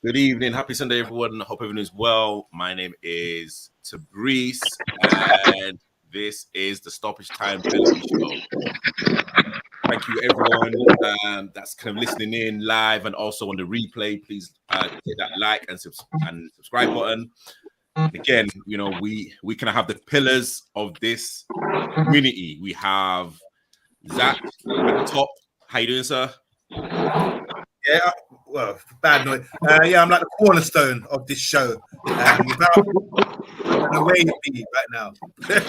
Good evening. Happy Sunday, everyone. Hope everyone is well. My name is Tabrice, and this is the Stoppage Time Penalty Show. Thank you, everyone that's kind of listening in live and also on the replay. Please hit that like and subscribe button. Again, you know, we kind of have the pillars of this community. We have Zach at the top. How you doing, sir? Yeah, well, bad noise. Yeah, I'm like the cornerstone of this show. Without the way you be right now,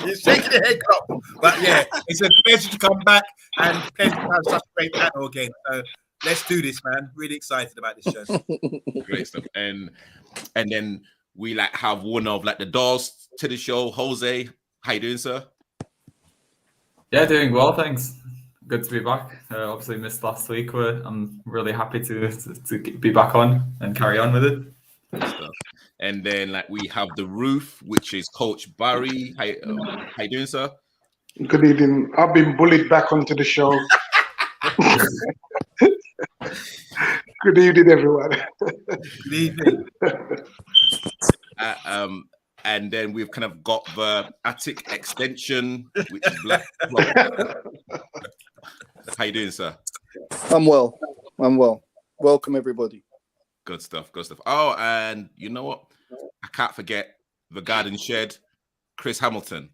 you're shaking your head up. But yeah, it's a pleasure to come back and pleasure to have such a great panel again. So let's do this, man. Really excited about this show. Great stuff. And then we like have one of like the doors to the show, Jose. How you doing, sir? Yeah, doing well, thanks. Good to be back. Obviously missed last week, but I'm really happy to be back on and carry on with it. Good stuff. And then like we have the roof, which is Coach Barry. How you doing, sir? Good evening. I've been bullied back onto the show. Good evening, everyone. Good evening. And then we've kind of got the Attic extension, which is Black. How you doing, sir? I'm well. Welcome, everybody. Good stuff. Oh, and you know what? I can't forget the garden shed, Chris Hamilton.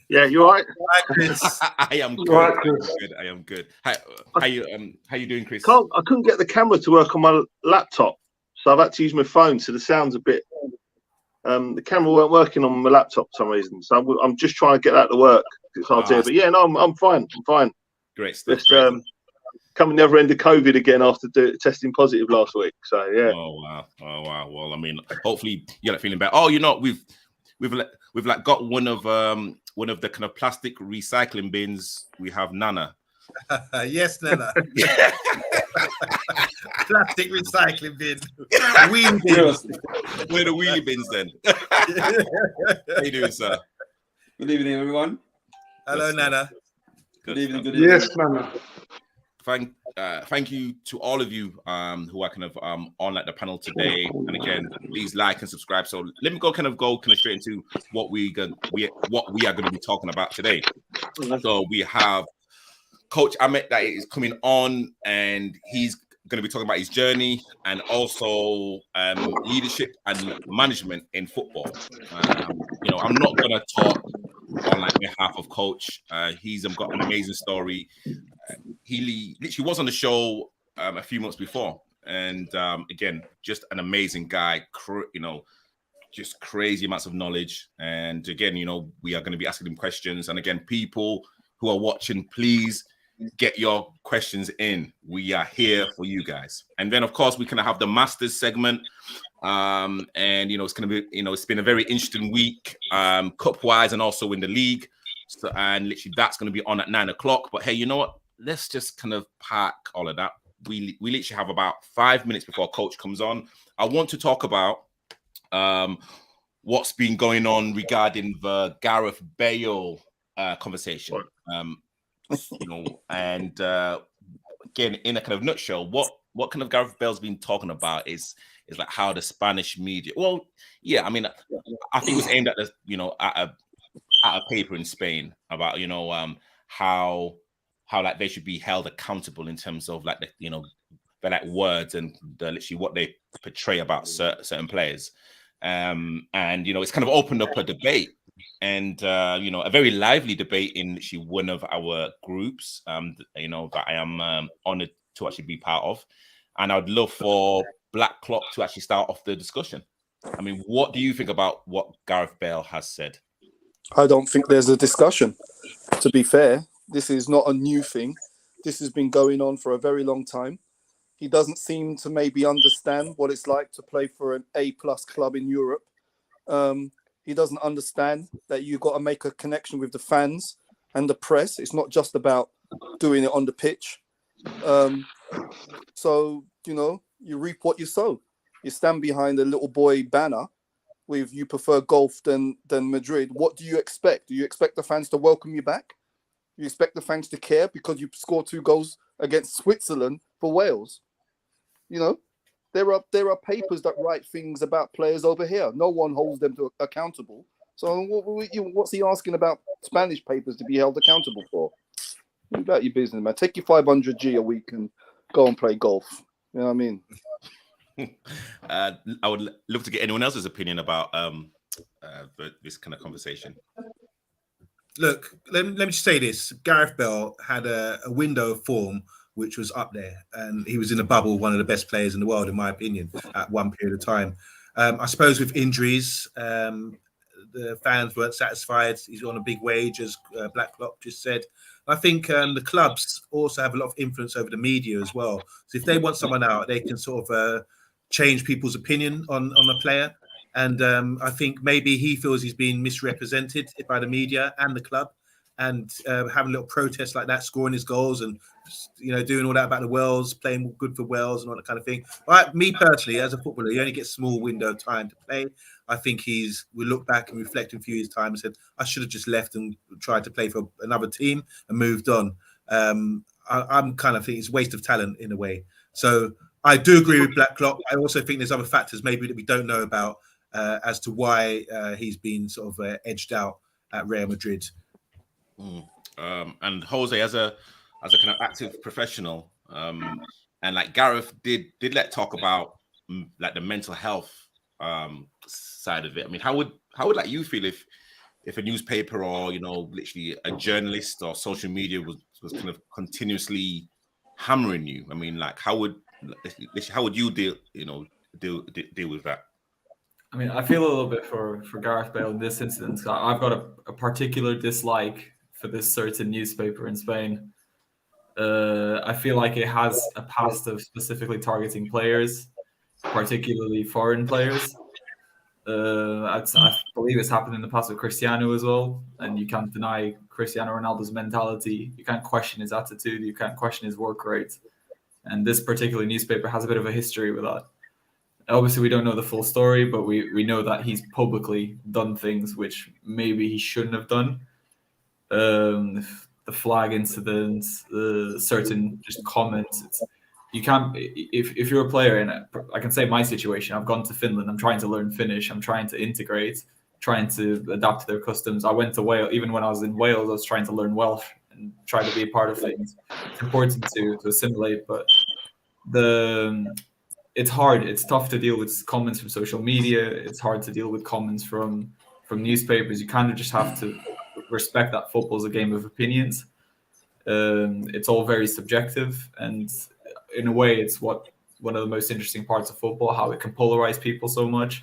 Yeah, you all right? Hi, Chris. I am good. Right, Chris. I am good. How you doing, Chris? I couldn't get the camera to work on my laptop, so I've had to use my phone. So the sound's a bit. The camera weren't working on my laptop for some reason, so I'm just trying to get that to work. It's hard to hear, but yeah, no, I'm fine. Great stuff. Just coming the other end of COVID again after testing positive last week. So yeah. Oh wow. Well, I mean, hopefully you're not feeling bad. Oh, you know, we've like got one of the kind of plastic recycling bins. We have Nana. Yes, Nana. Plastic recycling bin. Wheelie bins. Where the wheelie bins then? How you doing, sir? Good evening, everyone. Hello, Nana. Good evening. Yes, Nana. Thank you to all of you who are kind of on at the panel today. And again, please like and subscribe. So let me go straight into what we are going to be talking about today. So we have Coach Ahmet that is coming on, and he's going to be talking about his journey and also leadership and management in football. You know, I'm not going to talk on like behalf of Coach. He's got an amazing story. He literally was on the show a few months before, and again, just an amazing guy. You know, just crazy amounts of knowledge. And again, you know, we are going to be asking him questions. And again, people who are watching, please get your questions in. We are here for you guys. And then, of course, we can have the Masters segment. And you know, it's going to be, you know, it's been a very interesting week, cup wise, and also in the league. So, and literally, that's going to be on at 9 o'clock. But hey, you know what? Let's just kind of park all of that. We literally have about 5 minutes before Coach comes on. I want to talk about what's been going on regarding the Gareth Bale conversation. You know, and again, in a kind of nutshell, what kind of Gareth Bale's been talking about is like how the Spanish media. Well, yeah, I mean, I think it was aimed at the, you know, at a paper in Spain about, you know, how like they should be held accountable in terms of like the, you know, their like words and literally what they portray about certain players. And you know, it's kind of opened up a debate. And you know, a very lively debate in actually one of our groups, you know, that I am honored to actually be part of. And I'd love for Black Clock to actually start off the discussion. I mean, what do you think about what Gareth Bale has said? I don't think there's a discussion. To be fair, this is not a new thing. This has been going on for a very long time. He doesn't seem to maybe understand what it's like to play for an A-plus club in Europe. He doesn't understand that you've got to make a connection with the fans and the press. It's not just about doing it on the pitch. So, you know, you reap what you sow. You stand behind a little boy banner with "you prefer golf than Madrid." What do you expect? Do you expect the fans to welcome you back? You expect the fans to care because you scored 2 goals against Switzerland for Wales? You know, There are papers that write things about players over here. No one holds them accountable. So what's he asking about Spanish papers to be held accountable for? What about your business, man? Take your 500G a week and go and play golf. You know what I mean? I would love to get anyone else's opinion about this kind of conversation. Look, let me just say this. Gareth Bale had a window of form which was up there, and he was in a bubble, one of the best players in the world, in my opinion, at one period of time. I suppose with injuries, the fans weren't satisfied. He's on a big wage, as Blacklock just said. I think the clubs also have a lot of influence over the media as well. So if they want someone out, they can sort of change people's opinion on a player. And I think maybe he feels he's been misrepresented by the media and the club, and having little protests like that, scoring his goals and, doing all that about the Wales, playing good for Wales and all that kind of thing. But me personally, as a footballer, he only gets a small window of time to play. I think we look back and reflect in a few years' time and said, I should have just left and tried to play for another team and moved on. I'm kind of think it's a waste of talent in a way. So I do agree with Blacklock. I also think there's other factors maybe that we don't know about as to why he's been sort of edged out at Real Madrid. And Jose, as a kind of active professional, and like Gareth did let talk about like the mental health side of it. I mean, how would like you feel if a newspaper or literally a journalist or social media was kind of continuously hammering you? I mean, like how would you deal with that? I mean, I feel a little bit for Gareth Bale in this instance. I've got a particular dislike for this certain newspaper in Spain. I feel like it has a past of specifically targeting players, particularly foreign players. I believe it's happened in the past with Cristiano as well, and you can't deny Cristiano Ronaldo's mentality. You can't question his attitude. You can't question his work rate. And this particular newspaper has a bit of a history with that. Obviously, we don't know the full story, but we know that he's publicly done things which maybe he shouldn't have done. The flag incidents, certain just comments. You can't, if you're a player, and I can say my situation, I've gone to Finland, I'm trying to learn Finnish, I'm trying to integrate, trying to adapt to their customs. I went to Wales, even when I was in Wales, I was trying to learn Welsh and try to be a part of things. It's important to assimilate, but it's hard. It's tough to deal with comments from social media. It's hard to deal with comments from newspapers. You kind of just have to respect that football is a game of opinions. It's all very subjective, and in a way, it's one of the most interesting parts of football, how it can polarize people so much.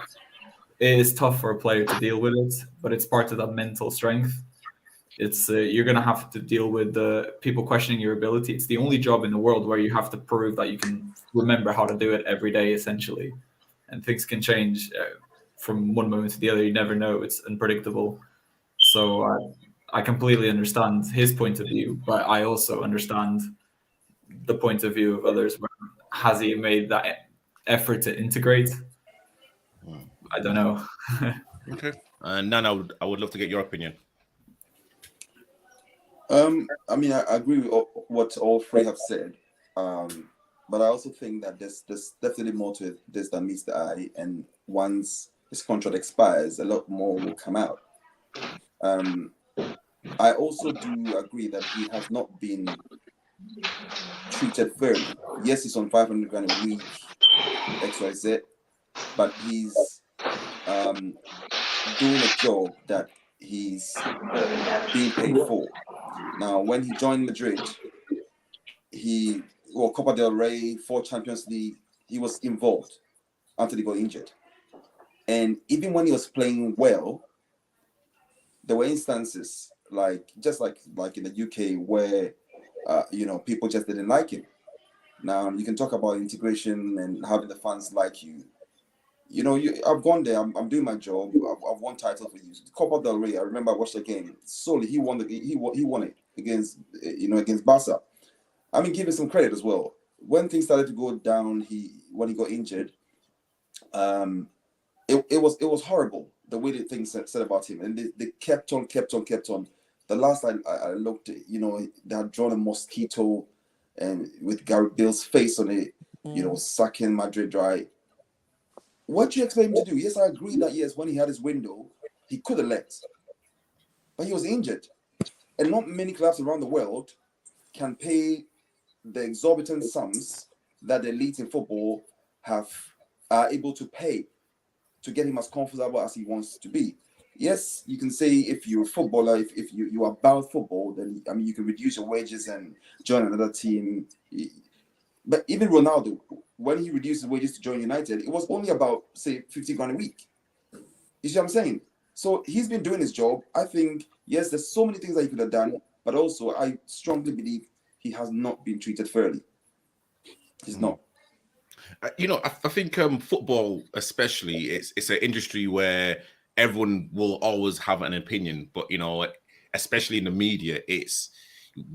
It is tough for a player to deal with it, but it's part of that mental strength. It's you're going to have to deal with people questioning your ability. It's the only job in the world where you have to prove that you can remember how to do it every day, essentially. And things can change from one moment to the other. You never know. It's unpredictable. So I completely understand his point of view, but I also understand the point of view of others. Has he made that effort to integrate? I don't know. Okay. Nan, I would love to get your opinion. I mean, I agree with what all three have said, but I also think that there's definitely more to this than meets the eye, and once his contract expires, a lot more will come out. I also do agree that he has not been treated fairly. Yes, he's on 500 grand a week, XYZ, but he's doing a job that he's being paid for. Now, when he joined Madrid, Copa del Rey, 4 Champions League, he was involved until he got injured. And even when he was playing well, there were instances like in the UK where people just didn't like him. Now you can talk about integration and having the fans like you. I've gone there. I'm doing my job. I've won titles for you. Copa del Rey. I remember I watched the game. Solely, he won it against Barca. I mean, give him some credit as well. When things started to go down, when he got injured, it was horrible the way that things said about him, and they kept on. The last I looked, they had drawn a mosquito and with Gareth Bale's face on it. sucking Madrid dry. What do you expect him to do? Yes, I agree that yes, when he had his window, he could have left, but he was injured, and not many clubs around the world can pay the exorbitant sums that the elite in football are able to pay to get him as comfortable as he wants to be. Yes, you can say if you're a footballer, if you are about football, then I mean you can reduce your wages and join another team. But even Ronaldo, when he reduced his wages to join United, it was only about say 50 grand a week. You see what I'm saying? So he's been doing his job. I think yes, there's so many things that he could have done, but also I strongly believe he has not been treated fairly. He's not. I think football, especially, it's an industry where everyone will always have an opinion, but especially in the media,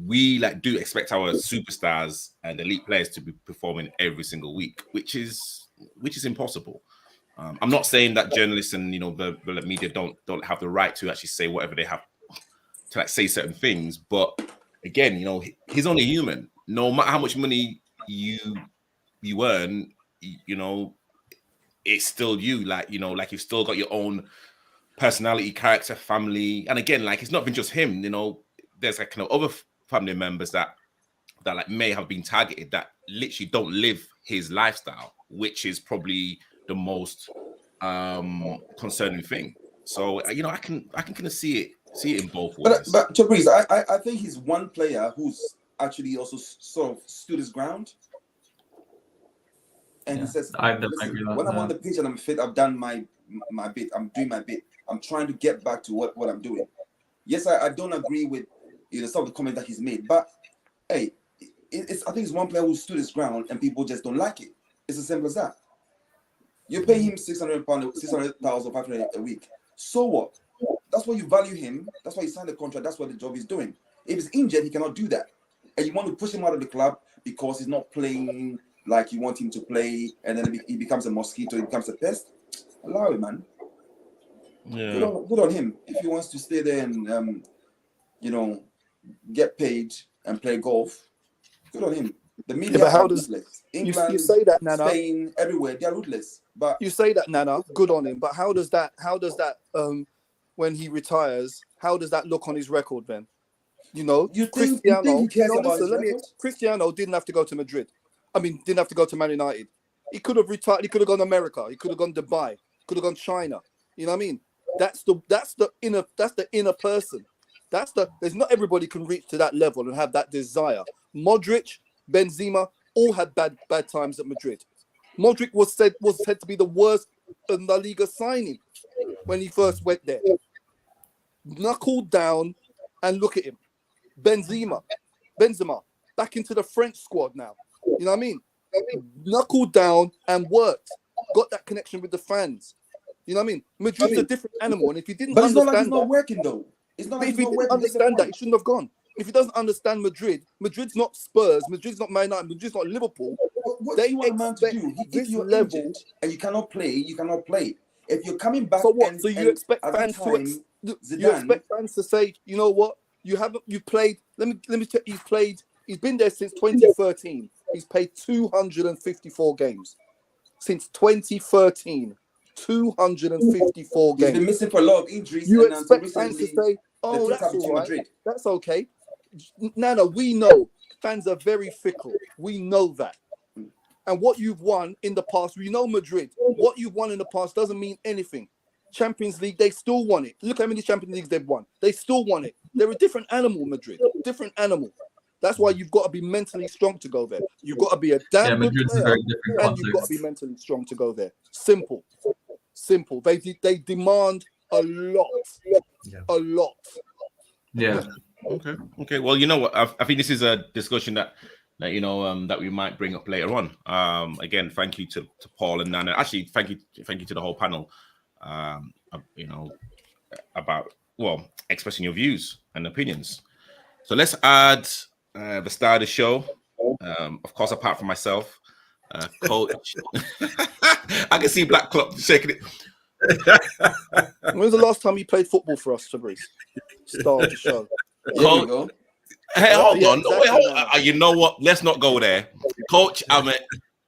we do expect our superstars and elite players to be performing every single week, which is impossible. I'm not saying that journalists and the media don't have the right to actually say whatever they have to say certain things, but again, he's only human. No matter how much money you earn, it's still you. You've still got your own personality, character, family, and again, it's not been just him. There's other family members that may have been targeted that literally don't live his lifestyle, which is probably the most concerning thing. So I can kind of see it in both ways. But Fabrice, I think he's one player who's actually also sort of stood his ground. And he says, when I'm on the pitch and I'm fit, I've done my bit. I'm doing my bit. I'm trying to get back to what I'm doing. Yes, I don't agree with some of the comments that he's made, but hey, I think it's one player who stood his ground and people just don't like it. It's as simple as that. You pay him £600, 600,000, 500 a week. So what? That's why you value him. That's why he signed the contract. That's what the job he's doing. If he's injured, he cannot do that. And you want to push him out of the club because he's not playing like you want him to play, and then he becomes a mosquito, he becomes a pest. Allow him, man. Yeah. Good on him. If he wants to stay there and get paid and play golf, good on him. The media are ruthless. England, you say that, Nana? Spain, everywhere, they're ruthless. But you say that, Nana, good on him. But how does that when he retires, how does that look on his record then? You think Cristiano, he cares about his record? Cristiano didn't have to go to Madrid. Didn't have to go to Man United. He could have retired. He could have gone to America. He could have gone to Dubai. Could have gone to China. You know what I mean? That's the inner person. There's not everybody can reach to that level and have that desire. Modric, Benzema, all had bad times at Madrid. Modric was said to be the worst in La Liga signing when he first went there. Knuckled down, and look at him. Benzema, back into the French squad now. You know what I mean? Knuckled down and worked. Got that connection with the fans. You know what I mean? Madrid's a different animal, and if you didn't understand it's not working though. It's not like if he didn't understand that, he shouldn't have gone. If he doesn't understand Madrid's not Spurs, Madrid's not Man United, Madrid's not Liverpool. What do you want a man to do? If you're injured and you cannot play, you cannot play. If you're coming back, so what? So you expect fans to say, you know what? You played. Let me tell you, he's been there since 2013. He's played 254 games since 2013. 254 games. He's been missing for a lot of injuries. You expect fans to say, "Oh, that's all right. Madrid. That's okay." Nana, we know fans are very fickle. We know that. And what you've won in the past, we know Madrid. What you've won in the past doesn't mean anything. Champions League, they still won it. Look how many Champions Leagues they've won. They still won it. They're a different animal, Madrid. Different animal. That's why you've got to be mentally strong to go there. You've got to be a damn good player, and you've got to be mentally strong to go there. Simple. They demand a lot. Yeah. A lot. Yeah. Okay. Well, you know what? I think this is a discussion that we might bring up later on. Again, thank you to Paul and Nana. Actually, thank you to the whole panel. About expressing your views and opinions. So let's add the star of the show. Of course, apart from myself, Coach. I can see Black Club shaking it. When was the last time you played football for us, Fabrice? Star of the show. Coach, hey, hold on. You know what? Let's not go there. Coach Ahmet,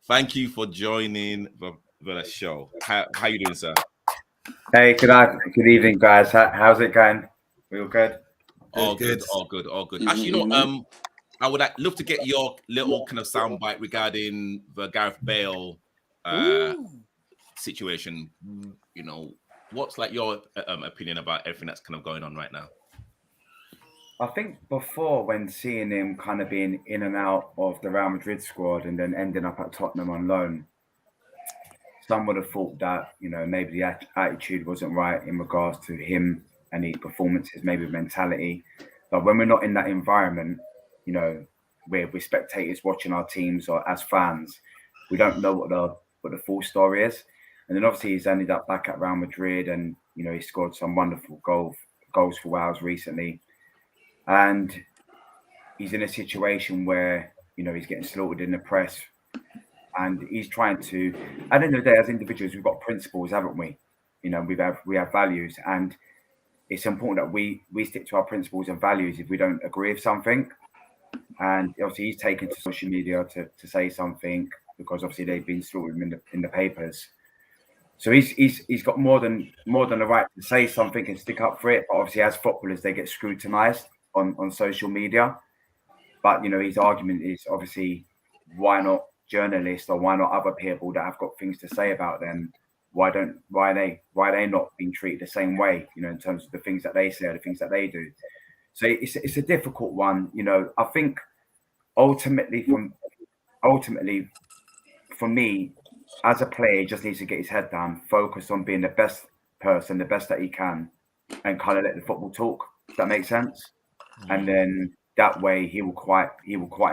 thank you for joining the show. How you doing, sir? Hey, good evening, guys. How's it going? We all good? All good. Actually, you know, I would love to get your little kind of soundbite regarding the Gareth Bale situation. You know, what's like your opinion about everything that's kind of going on right now? I think before, when seeing him kind of being in and out of the Real Madrid squad and then ending up at Tottenham on loan, some would have thought that, you know, maybe the attitude wasn't right in regards to him and his performances, maybe mentality. But when we're not in that environment, you know, we're spectators watching our teams, or as fans, we don't know what the full story is. And then obviously he's ended up back at Real Madrid, and you know, he scored some wonderful goals for Wales recently. And he's in a situation where, you know, he's getting slaughtered in the press, and he's trying to, at the end of the day, as individuals, we've got principles, haven't we? You know, we have values, and it's important that we stick to our principles and values if we don't agree with something. And obviously he's taken to social media to say something, because obviously they've been slaughtering in the papers. So he's got more than the right to say something and stick up for it. But obviously, as footballers, they get scrutinised on social media. But you know, his argument is obviously, why not journalists, or why not other people that have got things to say about them? Why are they not being treated the same way? You know, in terms of the things that they say or the things that they do. So it's a difficult one. You know, I think ultimately for me, as a player, he just needs to get his head down, focus on being the best person, the best that he can, and kind of let the football talk. Does that make sense? And then that way he will quiet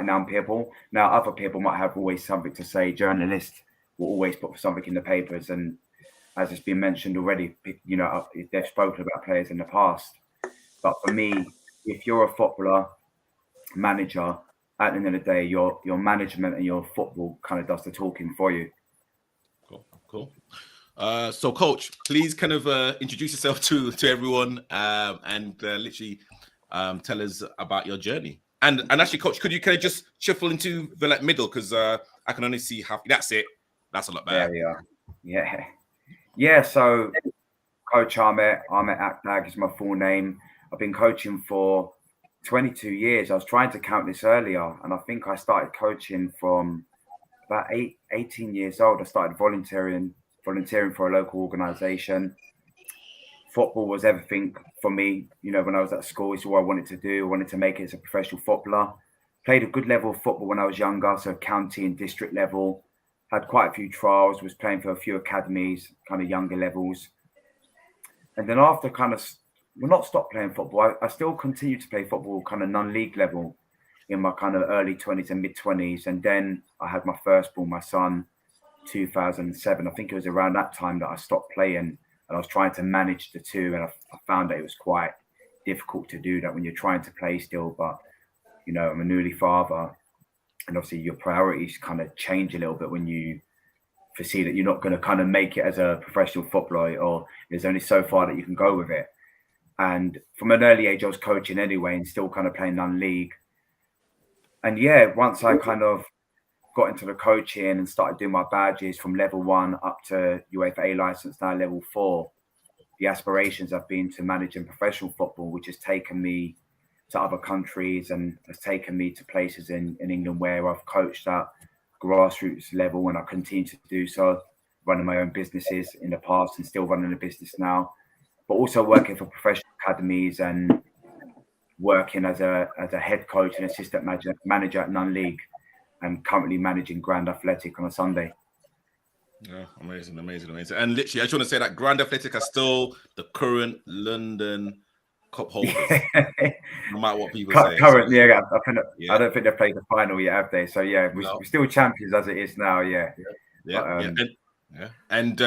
down people. Now, other people might have always something to say. Journalists will always put something in the papers, and as it's been mentioned already, you know, they've spoken about players in the past. But for me, if you're a footballer, manager, at the end of the day, your management and your football kind of does the talking for you. Cool. So, Coach, please kind of introduce yourself to everyone, and literally tell us about your journey. And actually, Coach, could you kind of just shuffle into the middle, because I can only see half. That's it. That's a lot better. There we are. Yeah. So, Coach Ahmet Akdag is my full name. I've been coaching for 22 years. I was trying to count this earlier, and I think I started coaching from about 18 years old. I started volunteering for a local organization. Football was everything for me. You know, when I was at school, it's all I wanted to do. I wanted to make it as a professional footballer. Played a good level of football when I was younger, so county and district level. Had quite a few trials, was playing for a few academies, kind of younger levels. And then after not stopped playing football, I still continued to play football kind of non-league level in my kind of early 20s and mid-20s. And then I had my firstborn, my son, 2007. I think it was around that time that I stopped playing, and I was trying to manage the two. And I found that it was quite difficult to do that when you're trying to play still. But, you know, I'm a newly father, and obviously your priorities kind of change a little bit when you foresee that you're not going to kind of make it as a professional footballer, or there's only so far that you can go with it. And from an early age, I was coaching anyway and still kind of playing non-league. And yeah, once I kind of got into the coaching and started doing my badges from level 1 up to UEFA A license, now level 4, the aspirations have been to manage in professional football, which has taken me to other countries and has taken me to places in England where I've coached at grassroots level, and I continue to do so, running my own businesses in the past and still running a business now, but also working for professional academies and working as a head coach and assistant manager at non-league, and currently managing Grand Athletic on a Sunday. Yeah, amazing. And literally, I just want to say that Grand Athletic are still the current London Cup holders, no matter what people say. Currently, yeah. I don't think they've played the final yet, have they? So yeah, we're still champions as it is now. Yeah. And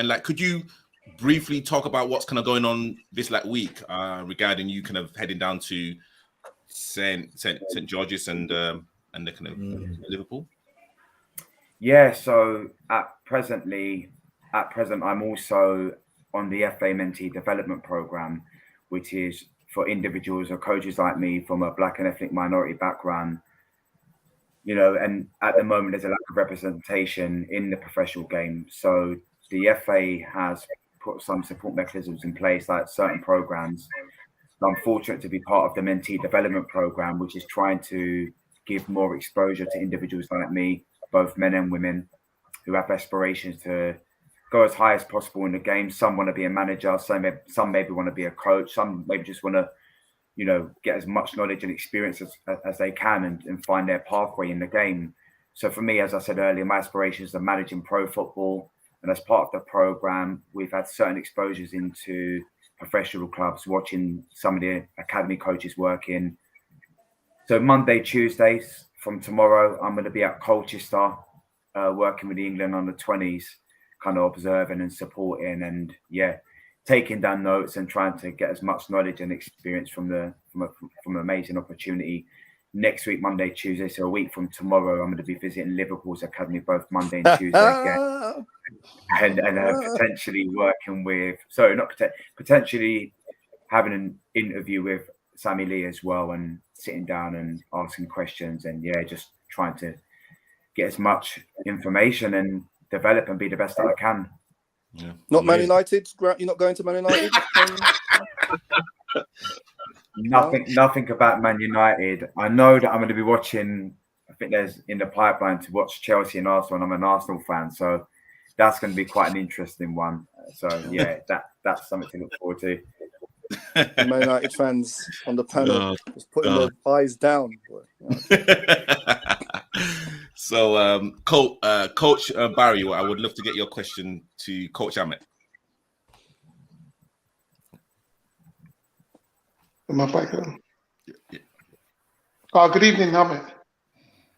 like, could you briefly talk about what's kind of going on this week regarding you kind of heading down to St George's and the kind of Liverpool? Yeah, so at present I'm also on the FA Mentee Development Program, which is for individuals or coaches like me from a Black and ethnic minority background, and at the moment there's a lack of representation in the professional game. So the FA has put some support mechanisms in place, like certain programs. I'm fortunate to be part of the mentee development program, which is trying to give more exposure to individuals like me, both men and women, who have aspirations to go as high as possible in the game. Some want to be a manager, some maybe want to be a coach, some maybe just want to, get as much knowledge and experience as they can and find their pathway in the game. So for me, as I said earlier, my aspirations are managing pro football. And as part of the program, we've had certain exposures into professional clubs, watching some of the academy coaches working. So Monday, Tuesdays from tomorrow, I'm going to be at Colchester, working with the England under 20s, kind of observing and supporting and taking down notes and trying to get as much knowledge and experience from an amazing opportunity. Next week, Monday, Tuesday, so a week from tomorrow, I'm going to be visiting Liverpool's academy both Monday and Tuesday again. And potentially working with, potentially having an interview with Sammy Lee as well, and sitting down and asking questions and just trying to get as much information and develop and be the best that I can. Yeah. Not Man United? You're not going to Man United? Nothing about Man United. I know that I'm going to be watching, I think there's in the pipeline to watch Chelsea and Arsenal, and I'm an Arsenal fan, so that's going to be quite an interesting one. So that's something to look forward to. Man United fans on the panel just putting their eyes down. So, Coach Barry, I would love to get your question to Coach Ahmet. Am I back on? Yeah. Oh, good evening, Ahmet.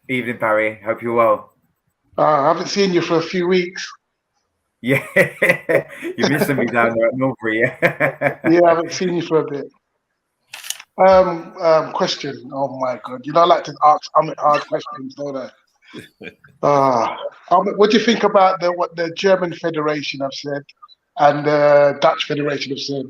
Evening, Barry. Hope you're well. I haven't seen you for a few weeks. Yeah, you're missing me down there at Norbury. Yeah, I haven't seen you for a bit. Question. Oh my God, I like to ask Ahmet hard questions, don't I? Ahmet, what do you think about what the German Federation have said and the Dutch Federation have said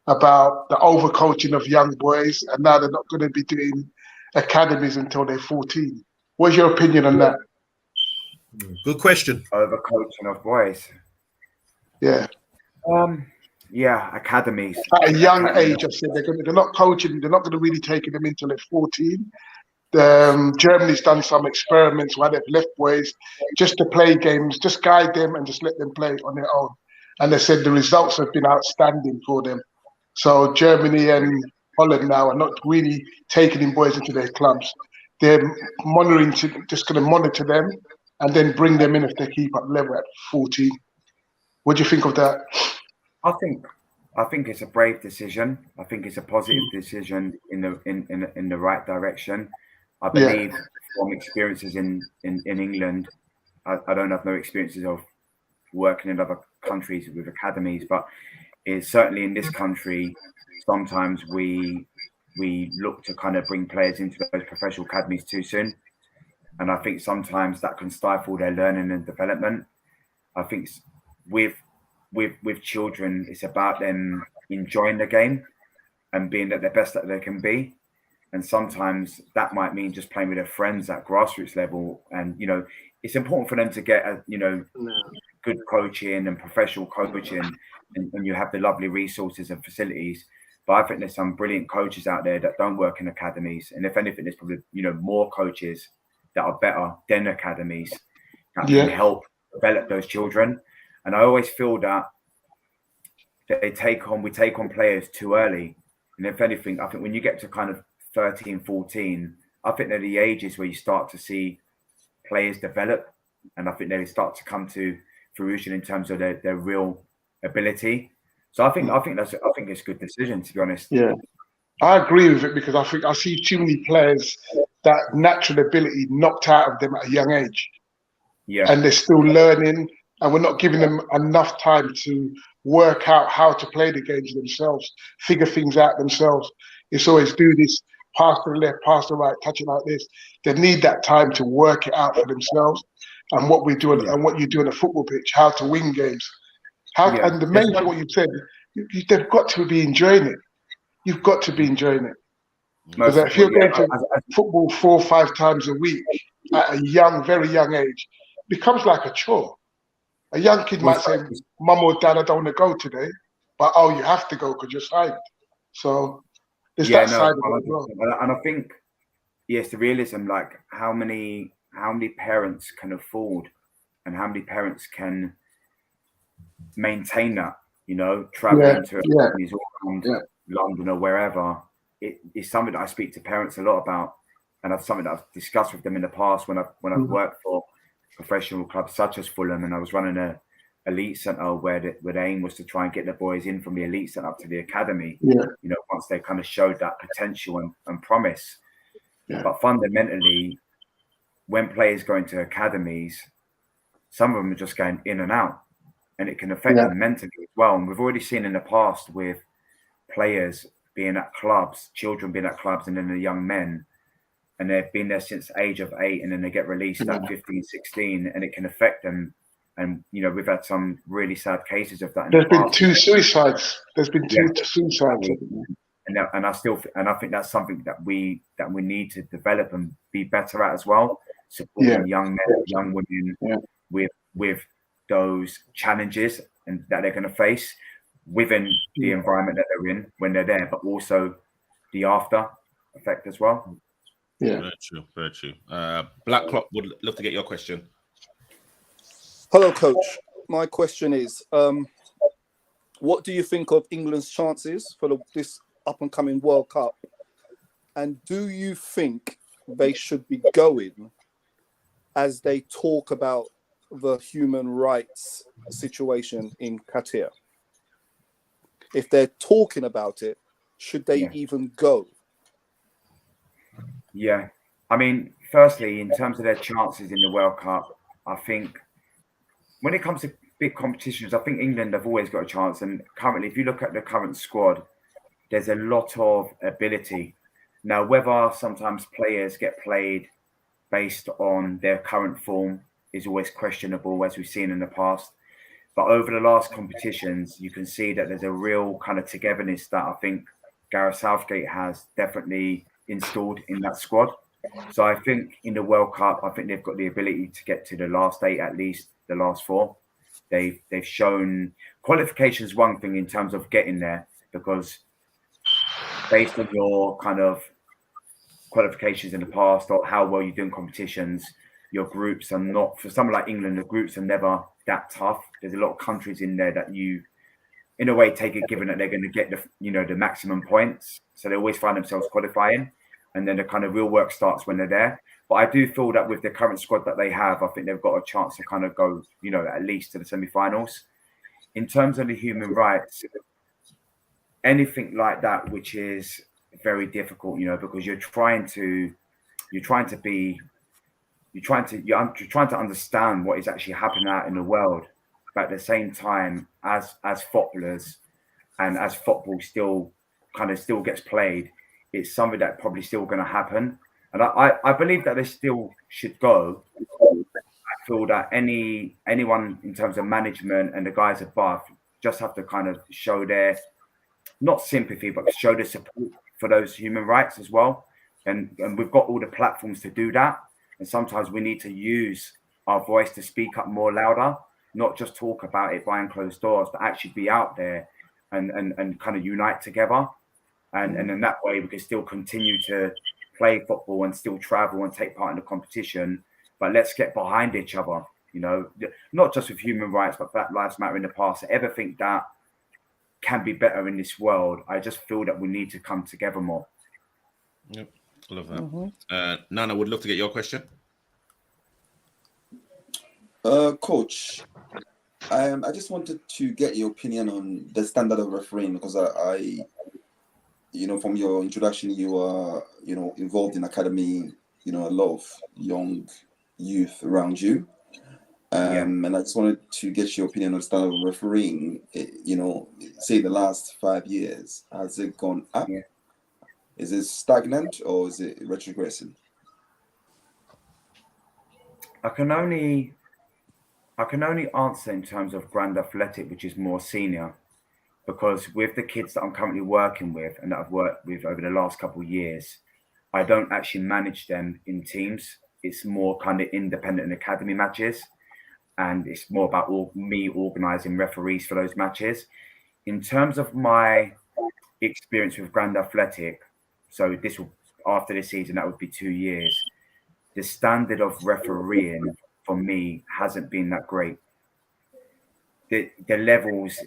about the overcoaching of young boys, and now they're not going to be doing academies until they're 14? What's your opinion on that? Good question. Overcoaching of boys. Yeah. Academies. At a young age, I said they're not coaching. They're not going to really take them until they're 14. Germany's done some experiments where they've left boys just to play games, just guide them and just let them play on their own. And they said the results have been outstanding for them. So Germany and Holland now are not really taking in boys into their clubs. They're just going to monitor them and then bring them in if they keep up level at 14. What do you think of that? I think it's a brave decision. I think it's a positive decision in the right direction. I believe from experiences in England, I don't have no experiences of working in other countries with academies, but it's certainly in this country, sometimes we look to kind of bring players into those professional academies too soon. And I think sometimes that can stifle their learning and development. I think with children, it's about them enjoying the game and being at their best that they can be. And sometimes that might mean just playing with their friends at grassroots level. And, it's important for them to get, good coaching and professional coaching, and you have the lovely resources and facilities. But I think there's some brilliant coaches out there that don't work in academies. And if anything, there's probably, more coaches that are better than academies that can help develop those children. And I always feel that we take on players too early. And if anything, I think when you get to kind of 13, 14, I think they're the ages where you start to see players develop. And I think they start to come to fruition in terms of their real ability. So I think it's a good decision, to be honest. Yeah, I agree with it, because I think I see too many players that natural ability knocked out of them at a young age. Yeah, and they're still learning, and we're not giving them enough time to work out how to play the games themselves, figure things out themselves. It's always do this, pass to the left, pass to the right, touch it like this. They need that time to work it out for themselves, and what we're doing and what you do on a football pitch, how to win games. And the main thing, what you said, they've got to be enjoying it. You've got to be enjoying it. Because if you're going to football 4 or 5 times a week, at a young, very young age, becomes like a chore. A young kid might say, "Mum or Dad, I don't want to go today," but oh, you have to go because you're signed. So there's that side of it as well. And I think yes, the realism, like how many parents can afford, and how many parents can maintain that, traveling to academies all around London or wherever. It is something that I speak to parents a lot about, and that's something that I've discussed with them in the past when I've worked for professional clubs such as Fulham, and I was running a elite centre where the aim was to try and get the boys in from the elite centre up to the academy. Once they kind of showed that potential and promise. But fundamentally, when players go into academies, some of them are just going in and out, and it can affect them mentally as well. And we've already seen in the past with players being at clubs, children being at clubs, and then the young men, and they've been there since the age of 8, and then they get released at 15, 16, and it can affect them. And, we've had some really sad cases of that. There's been 2 suicides. There's been 2 suicides. And I think that's something that we need to develop and be better at as well. Supporting young men, young women with those challenges and that they're going to face within the environment that they're in when they're there, but also the after effect as well. Very true. Very true. Black Clock would love to get your question. Hello, Coach. My question is, what do you think of England's chances for this up-and-coming World Cup? And do you think they should be going as they talk about the human rights situation in Qatar? If they're talking about it, should they even go? Yeah. I mean, firstly, in terms of their chances in the World Cup, I think when it comes to big competitions, I think England have always got a chance. And currently, if you look at the current squad, there's a lot of ability. Now, whether sometimes players get played based on their current form is always questionable, as we've seen in the past. But over the last competitions, you can see that there's a real kind of togetherness that I think Gareth Southgate has definitely installed in that squad. So I think in the World Cup, I think they've got the ability to get to the last 8, at least the last 4. They've shown qualification is one thing in terms of getting there, because based on your kind of qualifications in the past or how well you do in competitions, your groups are not, for someone like England, the groups are never that tough. There's a lot of countries in there that you, in a way, take it given that they're going to get the maximum points. So they always find themselves qualifying, and then the kind of real work starts when they're there. But I do feel that with the current squad that they have, I think they've got a chance to kind of go, at least to the semi-finals. In terms of the human rights, anything like that, which is very difficult, because you're trying to understand what is actually happening out in the world, but at the same time, as footballers and as football still gets played, it's something that probably still going to happen. And I believe that they still should go. I feel that anyone in terms of management and the guys above just have to kind of show their, not sympathy, but show their support for those human rights as well. And we've got all the platforms to do that. And sometimes we need to use our voice to speak up more louder, not just talk about it behind closed doors, but actually be out there and kind of unite together. And in that way, we can still continue to play football and still travel and take part in the competition. But let's get behind each other, not just with human rights, but Black Lives Matter in the past. Everything that can be better in this world, I just feel that we need to come together more. Yep, I love that. Nana, would love to get your question. Coach, I just wanted to get your opinion on the standard of refereeing, because I from your introduction, you are, involved in academy, a lot of young youth around you. And I just wanted to get your opinion on standard of refereeing. Say the last 5 years, has it gone up? Yeah. Is it stagnant or is it retrogressing? I can only answer in terms of Grand Athletic, which is more senior, because with the kids that I'm currently working with and that I've worked with over the last couple of years, I don't actually manage them in teams. it's more kind of independent academy matches, and it's more about me organising referees for those matches. In terms of my experience with Grand Athletic, so this will, after this season, that would be 2 years. The standard of refereeing for me hasn't been that great. The levels,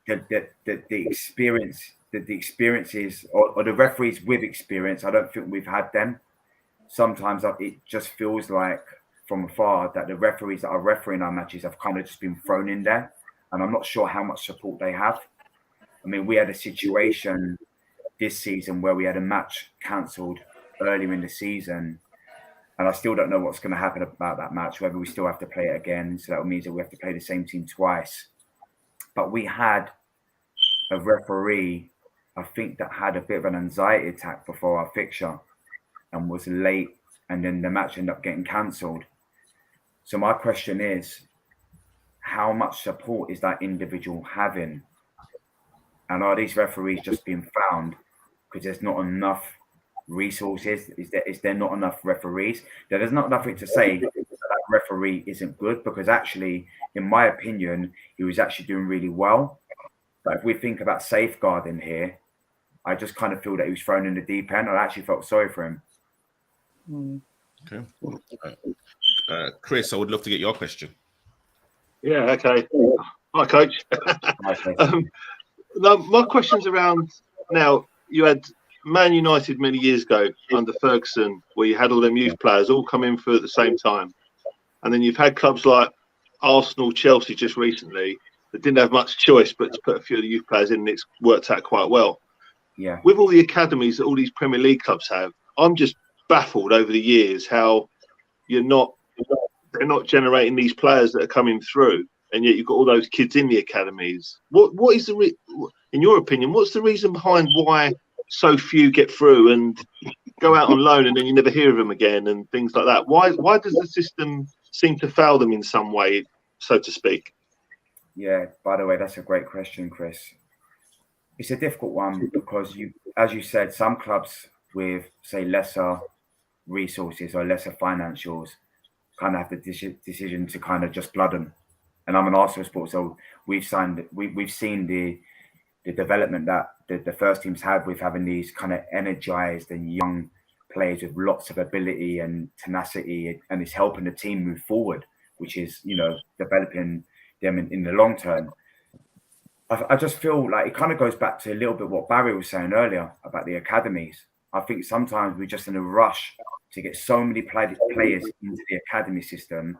the experience, the experiences, or the referees with experience, I don't think we've had them. Sometimes it just feels like from afar that the referees that are refereeing our matches have kind of just been thrown in there, and I'm not sure how much support they have. I mean, we had a situation this season where we had a match cancelled earlier in the season, and I still don't know what's going to happen about that match, whether we still have to play it again. So that means that we have to play the same team twice. But we had a referee, I think, that had a bit of an anxiety attack before our fixture and was late, and then the match ended up getting cancelled. So my question is, how much support is that individual having? And are these referees just being found because there's not enough resources? Is there not enough referees? There's not nothing to say that referee isn't good, because actually, in my opinion, he was actually doing really well. But if we think about safeguarding here, I just kind of feel that he was thrown in the deep end. I actually felt sorry for him. Okay. Chris, I would love to get your question. Yeah, okay. Hi, Coach. No, my question's around, now, you had Man United many years ago under Ferguson, where you had all them youth players all come in for at the same time. And then you've had clubs like Arsenal, Chelsea just recently that didn't have much choice but to put a few of the youth players in, and it's worked out quite well. Yeah. With all the academies that all these Premier League clubs have, I'm just baffled over the years how they're not generating these players that are coming through, and yet you've got all those kids in the academies. What is in your opinion, what's the reason behind why so few get through and go out on loan and then you never hear of them again and things like that? Why does the system seem to fail them in some way, so to speak? Yeah, by the way, that's a great question, Chris. It's a difficult one because as you said, some clubs with, say, lesser resources or lesser financials kind of have the decision to kind of just blood them. And I'm an Arsenal supporter, so we've seen the development that the first teams have with having these kind of energized and young players with lots of ability and tenacity, and it's helping the team move forward, which is, developing them in the long term. I just feel like it kind of goes back to a little bit what Barry was saying earlier about the academies. I think sometimes we're just in a rush to get so many players into the academy system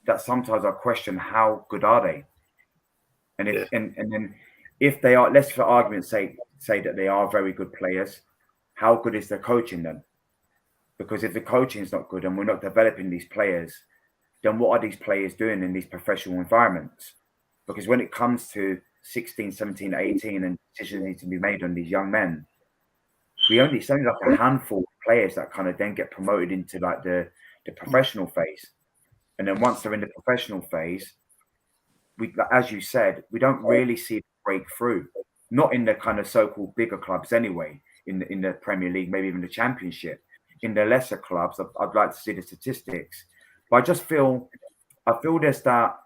that sometimes I question how good are they, and then if they are, let's for argument's sake say that they are very good players, how good is the coaching then? Because if the coaching is not good and we're not developing these players, then what are these players doing in these professional environments? Because when it comes to 16, 17, 18 and decisions need to be made on these young men, it's only like a handful of players that kind of then get promoted into like the professional phase. And then once they're in the professional phase, as you said, we don't really see the breakthrough. Not in the kind of so-called bigger clubs anyway, in the Premier League, maybe even the Championship. In the lesser clubs, I'd like to see the statistics. But I just feel there's that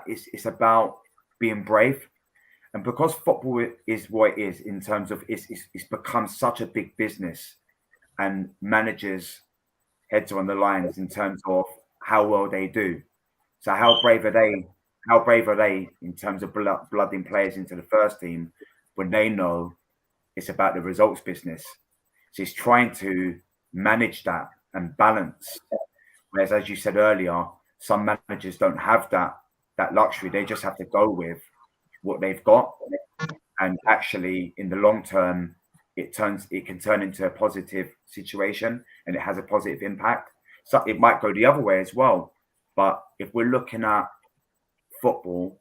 it's about being brave. And because football is what it is in terms of it's become such a big business, and managers' heads are on the lines in terms of how well they do. So how brave are they? How brave are they in terms of blooding players into the first team when they know it's about the results business? So it's trying to manage that and balance. Whereas, as you said earlier, some managers don't have that luxury. They just have to go with what they've got. And actually, in the long term, it can turn into a positive situation and it has a positive impact. So it might go the other way as well. But if we're looking at football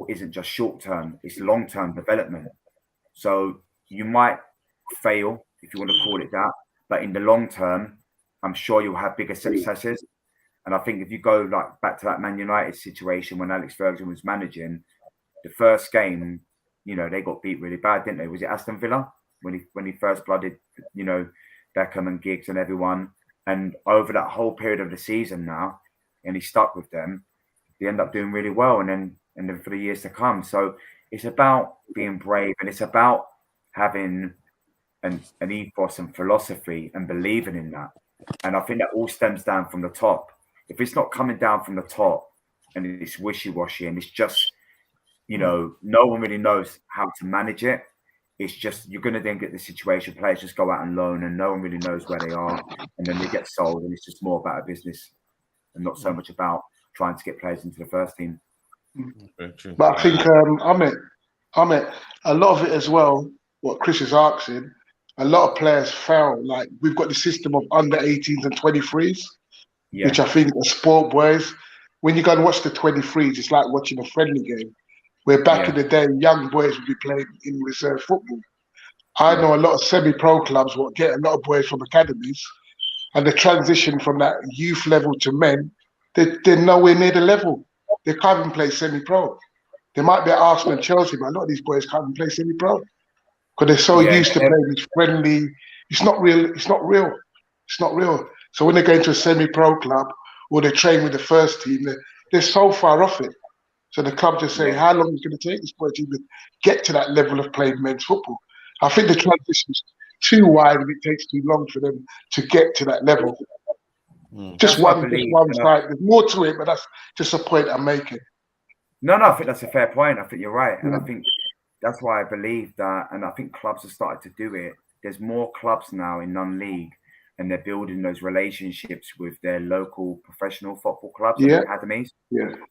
isn't just short term, it's long term development. So you might fail, if you want to call it that, but in the long term, I'm sure you'll have bigger successes. And I think if you go like back to that Man United situation when Alex Ferguson was managing, the first game, they got beat really bad, didn't they? Was it Aston Villa when he first blooded, Beckham and Giggs and everyone. And over that whole period of the season now, and he stuck with them, they end up doing really well. And then for the years to come. So it's about being brave, and it's about having an ethos and philosophy and believing in that. And I think that all stems down from the top. If it's not coming down from the top and it's wishy-washy and it's just, no one really knows how to manage it. It's just, you're going to then get the situation, players just go out on loan and no one really knows where they are. And then they get sold, and it's just more about a business and not so much about trying to get players into the first team. But I think, Ahmet, a lot of it as well, what Chris is asking, a lot of players fail. Like, we've got the system of under 18s and 23s, which I think are sport boys. When you go and watch the 23s, it's like watching a friendly game. Where back in the day, young boys would be playing in reserve football. I know a lot of semi-pro clubs will get a lot of boys from academies, and the transition from that youth level to men, they're nowhere near the level. They can't even play semi-pro. They might be at Arsenal and Chelsea, but a lot of these boys can't even play semi-pro because they're so used to playing this friendly. It's not real. It's not real. It's not real. So when they go into a semi-pro club or they train with the first team, they're so far off it. So the club just say, how long is it going to take this boy to even get to that level of playing men's football? I think the transition is too wide and it takes too long for them to get to that level. Just one side. There's more to it, but that's just a point I'm making. No, I think that's a fair point. I think you're right. And I think that's why I believe that. And I think clubs have started to do it. There's more clubs now in non-league, and they're building those relationships with their local professional football clubs and academies.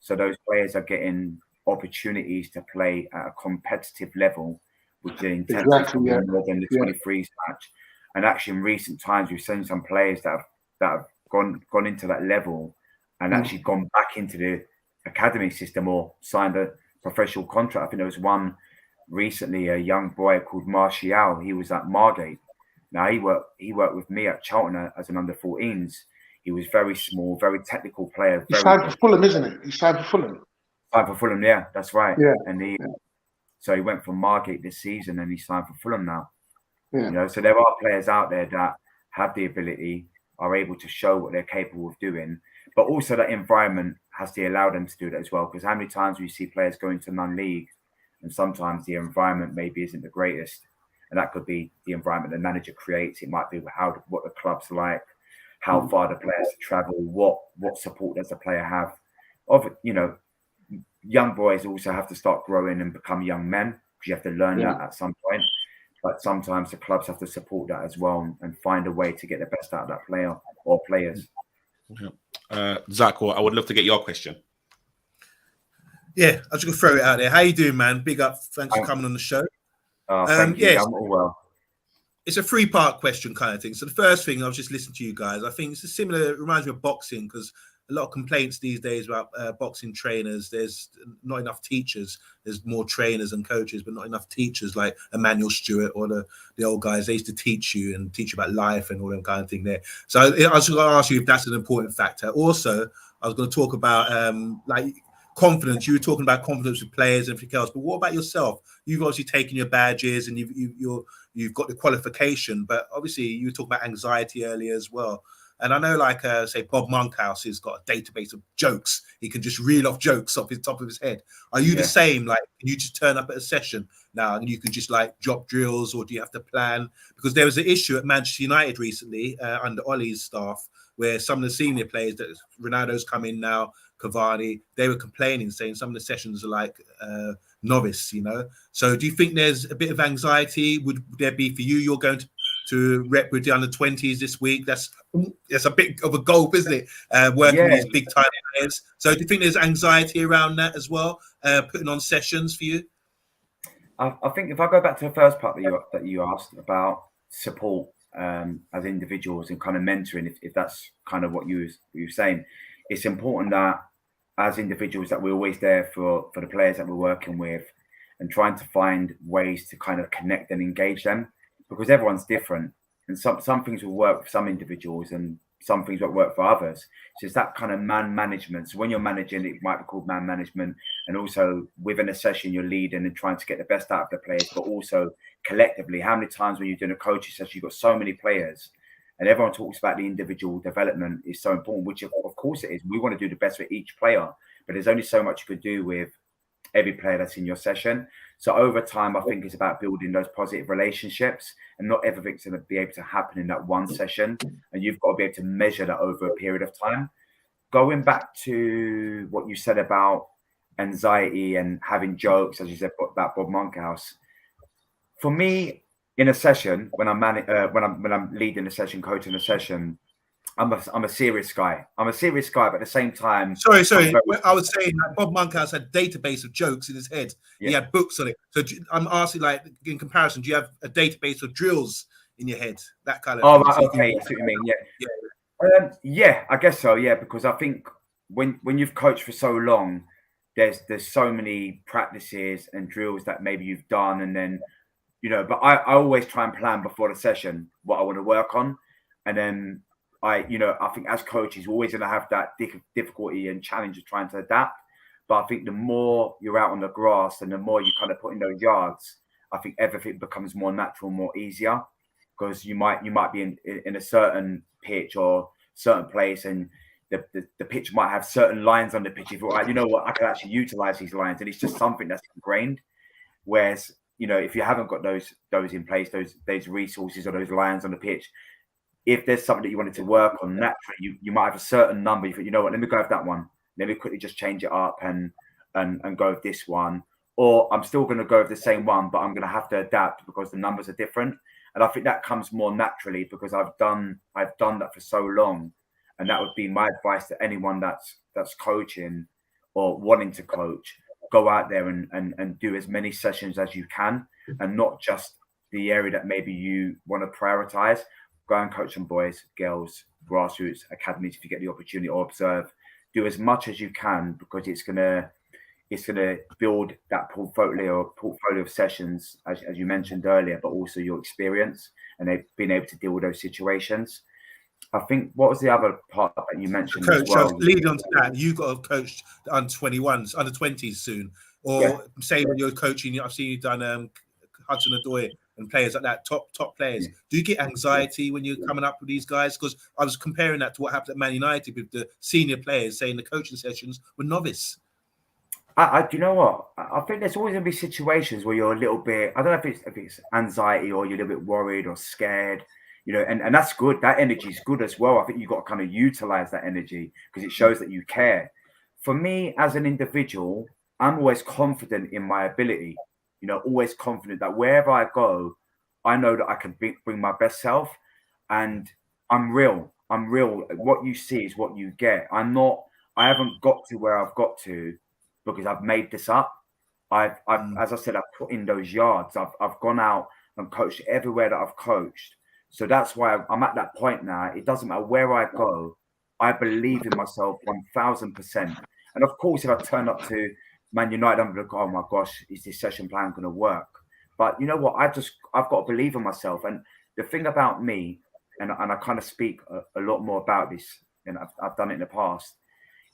So those players are getting opportunities to play at a competitive level with the intensity more than the 23s match. And actually, in recent times, we've seen some players that have gone into that level and actually gone back into the academy system or signed a professional contract. I think there was one recently, a young boy called Martial. He was at Margate. Now he worked with me at Charlton as an under 14s. He was very small, very technical player. He signed for Fulham, isn't it? He signed for Fulham. Signed for Fulham, yeah, that's right. Yeah. And so he went from Margate this season and he signed for Fulham now. Yeah. So there are players out there that have the ability, are able to show what they're capable of doing, but also that environment has to allow them to do that as well. Because how many times we see players go into non-league and sometimes the environment maybe isn't the greatest. And that could be the environment the manager creates. It might be what the club's like, how far the players travel, what support does the player have. Young boys also have to start growing and become young men, because you have to learn that at some point. But sometimes the clubs have to support that as well and find a way to get the best out of that player or players. Zach, I would love to get your question. Yeah, I was just going to throw it out there. How you doing, man? Big up. Thanks for coming on the show. Thank you. I'm all well. It's a three-part question kind of thing. So the first thing, I was just listening to you guys. I think it's a similar, it reminds me of boxing, because a lot of complaints these days about boxing trainers. There's not enough teachers. There's more trainers and coaches, but not enough teachers like Emmanuel Stewart or the old guys. They used to teach you about life and all that kind of thing there. So I was going to ask you if that's an important factor. Also, I was going to talk about confidence. You were talking about confidence with players and everything else, but what about yourself? You've obviously taken your badges and you've got the qualification, but obviously you were talking about anxiety earlier as well. And I know, say Bob Monkhouse has got a database of jokes. He can just reel off jokes off the top of his head. Are you the same? Like, can you just turn up at a session now and you can just drop drills, or do you have to plan? Because there was an issue at Manchester United recently under Ollie's staff where some of the senior players, that Ronaldo's come in now, Cavani, they were complaining, saying some of the sessions are like novice, So do you think there's a bit of anxiety? Would there be for you? You're going to rep with the under-20s this week. That's a bit of a goal, isn't it? Working with these big-time players. So do you think there's anxiety around that as well, putting on sessions for you? I think if I go back to the first part that you asked about support as individuals and kind of mentoring, if that's kind of what you were saying, it's important that as individuals that we're always there for the players that we're working with and trying to find ways to kind of connect and engage them, because everyone's different and some things will work for some individuals and some things won't work for others. So it's that kind of man management. So when you're managing, it might be called man management, and also within a session you're leading and trying to get the best out of the players, but also collectively, how many times when you're doing a coaching session, you've got so many players And everyone talks about the individual development is so important, which of course it is. We want to do the best for each player, but there's only so much you could do with every player that's in your session. So over time, I think it's about building those positive relationships, and not everything's going to be able to happen in that one session. And you've got to be able to measure that over a period of time. Going back to what you said about anxiety and having jokes, as you said about Bob Monkhouse, for me, in a session, when I'm leading a session, coaching a session, I'm a serious guy. I'm a serious guy, but at the same time, Sorry. I was saying that Bob Monkhouse had a database of jokes in his head. Yeah. He had books on it. So I'm asking, like, in comparison, do you have a database of drills in your head? That kind of. Oh, right, okay. That's what you mean. Yeah. Yeah, I guess so. Yeah, because I think when you've coached for so long, there's so many practices and drills that maybe you've done, and then but I always try and plan before the session what I want to work on, and then I think as coaches, we're always going to have that difficulty and challenge of trying to adapt. But I think the more you're out on the grass and the more you kind of put in those yards, I think everything becomes more natural, more easier, because you might be in a certain pitch or certain place, and the pitch might have certain lines on the pitch. If you're like, I can actually utilize these lines, and it's just something that's ingrained. Whereas, if you haven't got those in place, those resources or those lines on the pitch, if there's something that you wanted to work on naturally, you might have a certain number. You think, let me go with that one. Let me quickly just change it up and go with this one. Or I'm still going to go with the same one, but I'm going to have to adapt because the numbers are different. And I think that comes more naturally because I've done that for so long. And that would be my advice to anyone that's coaching or wanting to coach. Go out there and do as many sessions as you can, and not just the area that maybe you want to prioritize. Go and coach some boys, girls, grassroots, academies if you get the opportunity, or observe. Do as much as you can, because it's gonna build that portfolio of sessions, as you mentioned earlier, but also your experience and they've been able to deal with those situations. I think, what was the other part that you mentioned? Coach, as well? so leading on to that, you've got to coach the under 21s, under 20s soon, or say when you're coaching, I've seen you've done Hudson Odoi and players like that, top players. Do you get anxiety when you're coming up with these guys? Because I was comparing that to what happened at Man United with the senior players, saying the coaching sessions were novice. Do you know what? I think there's always going to be situations where you're a little bit, I don't know if it's anxiety or you're a little bit worried or scared, and that's good. That energy is good as well. I think you've got to kind of utilize that energy because it shows that you care. For me, as an individual, I'm always confident in my ability, always confident that wherever I go, I know that I can bring my best self, and I'm real. What you see is what you get. I haven't got to where I've got to because I've made this up. I've as I said, I've put in those yards. I've gone out and coached everywhere that I've coached. So that's why I'm at that point now. It doesn't matter where I go. I believe in myself 1000%. And of course, if I turn up to Man United, I'm like, oh my gosh, is this session plan going to work? But you know what? I've got to believe in myself. And the thing about me, and I kind of speak a lot more about this, and I've done it in the past.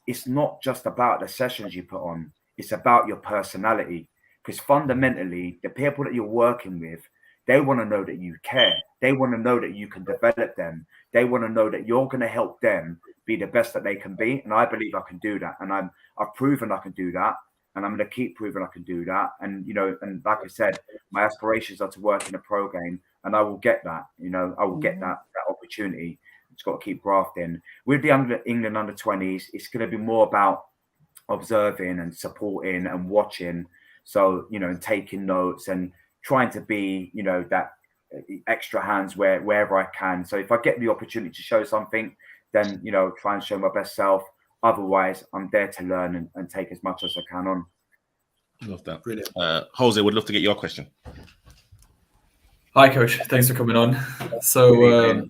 It's not just about the sessions you put on. It's about your personality. Because fundamentally, the people that you're working with, they want to know that you care. They want to know that you can develop them. They want to know that you're going to help them be the best that they can be. And I believe I can do that. And I've proven I can do that. And I'm going to keep proving I can do that. And, and like I said, my aspirations are to work in a pro game, and I will get that. I will get that opportunity. It's got to keep grafting. With the England under 20s, it's going to be more about observing and supporting and watching. So, and taking notes and trying to be, that extra hands wherever I can. So if I get the opportunity to show something, then, try and show my best self. Otherwise, I'm there to learn and take as much as I can on. Love that. Brilliant. Jose, would love to get your question. Hi, Coach. Thanks for coming on. So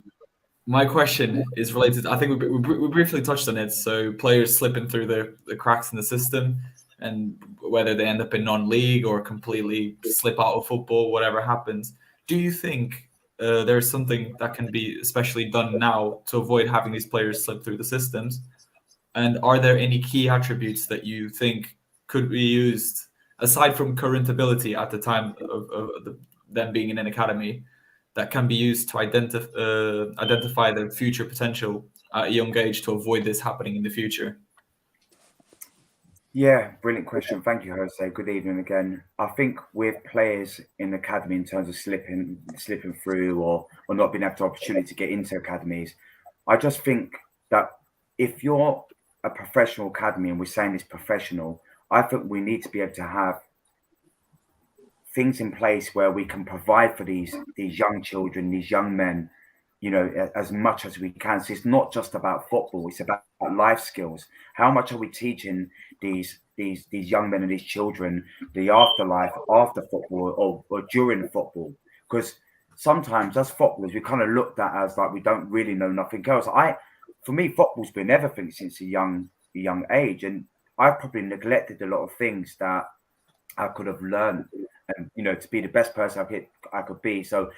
my question is related. I think we briefly touched on it. So players slipping through the cracks in the system, and whether they end up in non-league or completely slip out of football, whatever happens. Do you think there's something that can be especially done now to avoid having these players slip through the systems? And are there any key attributes that you think could be used, aside from current ability at the time of them being in an academy, that can be used to identify the future potential at a young age to avoid this happening in the future? Yeah, brilliant question. Thank you, Jose. Good evening again. I think with players in the academy, in terms of slipping through or not being able to opportunity to get into academies, I just think that if you're a professional academy, and we're saying it's professional, I think we need to be able to have things in place where we can provide for these young children, these young men, you know, as much as we can. So it's not just about football; it's about life skills. How much are we teaching these young men and these children the afterlife after football or during football? Because sometimes as footballers, we kind of looked at as like we don't really know nothing else. For me, football's been everything since a young age, and I've probably neglected a lot of things that I could have learned, and you know, to be the best person I could be. So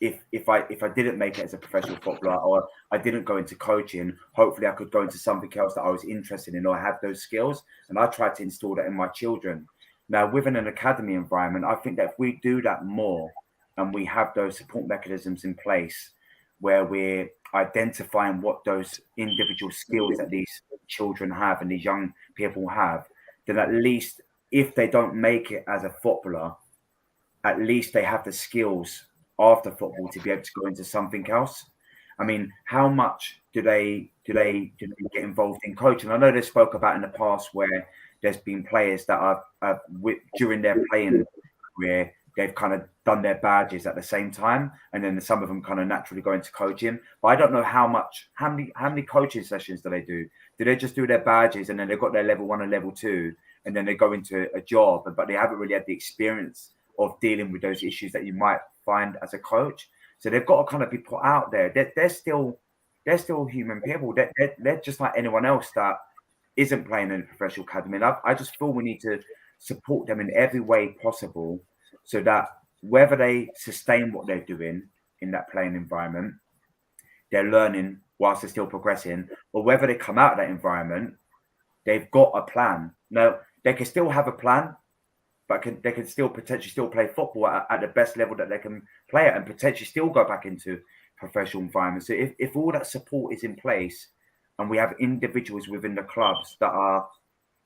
if I didn't make it as a professional footballer, or I didn't go into coaching, hopefully I could go into something else that I was interested in or I had those skills. And I tried to install that in my children. Now, within an academy environment, I think that if we do that more and we have those support mechanisms in place where we're identifying what those individual skills that these children have and these young people have, then at least if they don't make it as a footballer, at least they have the skills after football to be able to go into something else. I mean, how much do they get involved in coaching? I know they spoke about in the past where there's been players that are during their playing career, they've kind of done their badges at the same time, and then some of them kind of naturally go into coaching. But I don't know how many coaching sessions do they do? Do they just do their badges and then they've got their level 1 and level 2, and then they go into a job, but they haven't really had the experience of dealing with those issues that you might find as a coach? So they've got to kind of be put out there. They're still human people. They're just like anyone else that isn't playing in a professional academy. And I just feel we need to support them in every way possible, so that whether they sustain what they're doing in that playing environment, they're learning whilst they're still progressing, or whether they come out of that environment, they've got a plan. Now, they can still have a plan, but they can still potentially still play football at the best level that they can play at, and potentially still go back into professional environments. So if all that support is in place, and we have individuals within the clubs that are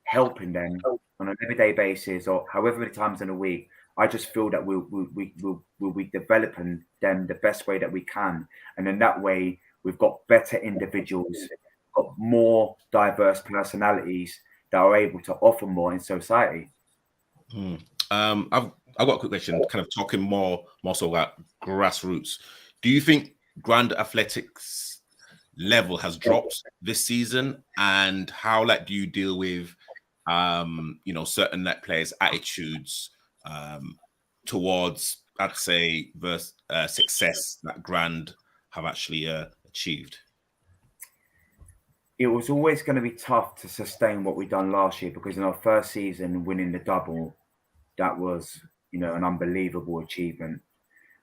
helping them on an everyday basis or however many times in a week, I just feel that we'll be developing them the best way that we can. And in that way, we've got better individuals, got more diverse personalities that are able to offer more in society. I've got a quick question, kind of talking more so about grassroots. Do you think Grand Athletics level has dropped this season, and how do you deal with certain net players' attitudes towards, I'd say, the success that Grand have actually achieved? It was always going to be tough to sustain what we've done last year, because in our first season, winning the double, that was, an unbelievable achievement.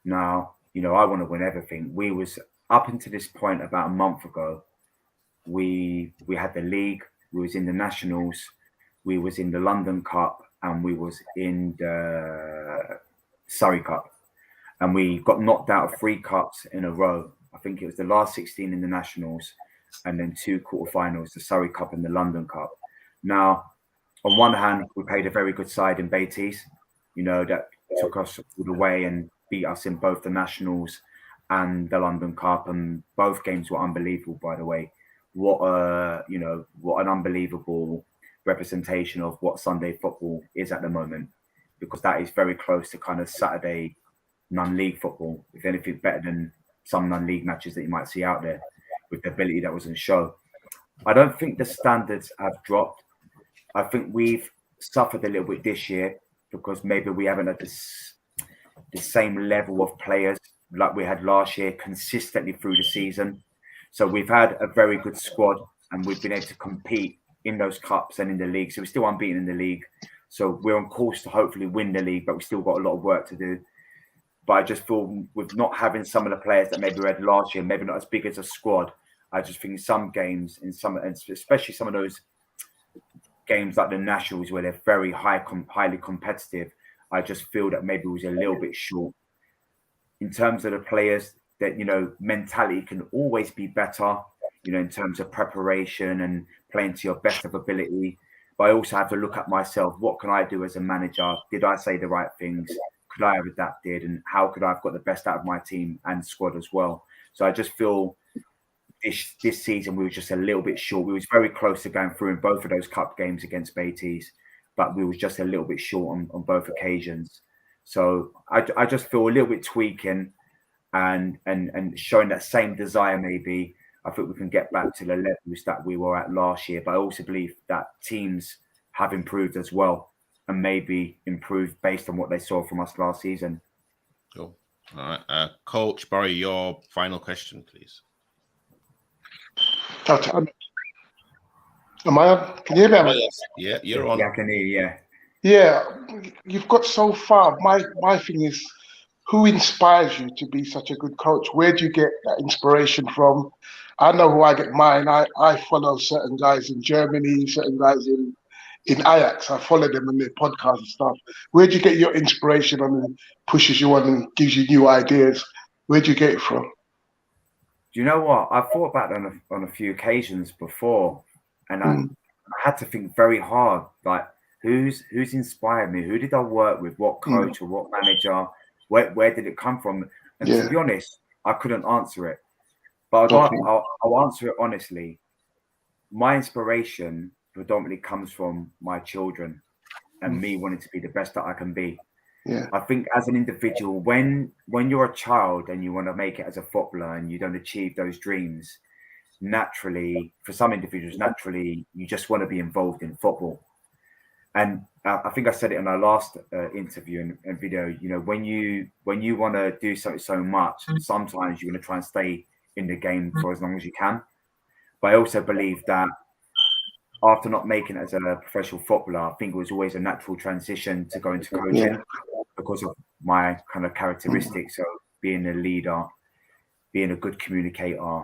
Now, I want to win everything. We was up until this point about a month ago, we had the league, we was in the nationals, we was in the London Cup, and we was in the Surrey Cup. And we got knocked out of 3 cups in a row. I think it was the last 16 in the nationals, and then 2 quarterfinals, the Surrey Cup and the London Cup. Now, on one hand, we played a very good side in Beatties, that took us all the way and beat us in both the nationals and the London Cup, and both games were unbelievable, by the way. What an unbelievable representation of what Sunday football is at the moment, because that is very close to kind of Saturday non-league football, if anything better than some non-league matches that you might see out there, with the ability that was in show. I don't think the standards have dropped. I think we've suffered a little bit this year because maybe we haven't had the same level of players like we had last year consistently through the season. So we've had a very good squad, and we've been able to compete in those cups and in the league. So we're still unbeaten in the league. So we're on course to hopefully win the league, but we've still got a lot of work to do. But I just feel with not having some of the players that maybe we had last year, maybe not as big as a squad, I just think some games, and especially some of those games like the Nationals where they're very highly competitive, I just feel that maybe it was a little bit short. in terms of the players, that, you know, mentality can always be better, you know, in terms of preparation and playing to your best of ability. But I also have to look at myself. What can I do as a manager? Did I say the right things? Could I have adapted? And how could I have got the best out of my team and squad as well? So I just feel this season we were just a little bit short. We was very close to going through in both of those cup games against Beatties, but we was just a little bit short on both occasions. So I just feel a little bit tweaking and showing that same desire. Maybe I think we can get back to the levels that we were at last year. But I also believe that teams have improved as well, and maybe improved based on what they saw from us last season. Cool. All right, Coach Barry, your final question, please. Am I on? Can you hear me? Oh, yes. Yeah, you're on. Yeah, I can hear you, yeah. Yeah, you've got so far. My thing is, who inspires you to be such a good coach? Where do you get that inspiration from? I know who I get mine. I follow certain guys in Germany, certain guys in Ajax. I follow them on their podcasts and stuff. Where do you get your inspiration and pushes you on and gives you new ideas? Where do you get it from? Do you know what? I've thought about that on a few occasions before, and I had to think very hard. Like, who's inspired me? Who did I work with? What coach or what manager? Where did it come from? And to be honest, I couldn't answer it. But I'll answer it honestly. My inspiration predominantly comes from my children and me wanting to be the best that I can be. Yeah. I think as an individual, when you're a child and you want to make it as a footballer and you don't achieve those dreams, naturally, for some individuals, you just want to be involved in football. And I think I said it in our last interview and video, you know, when you want to do something so much, sometimes you're going to try and stay in the game for as long as you can. But I also believe that after not making it as a professional footballer, I think it was always a natural transition to go into coaching because of my kind of characteristics of being a leader, being a good communicator,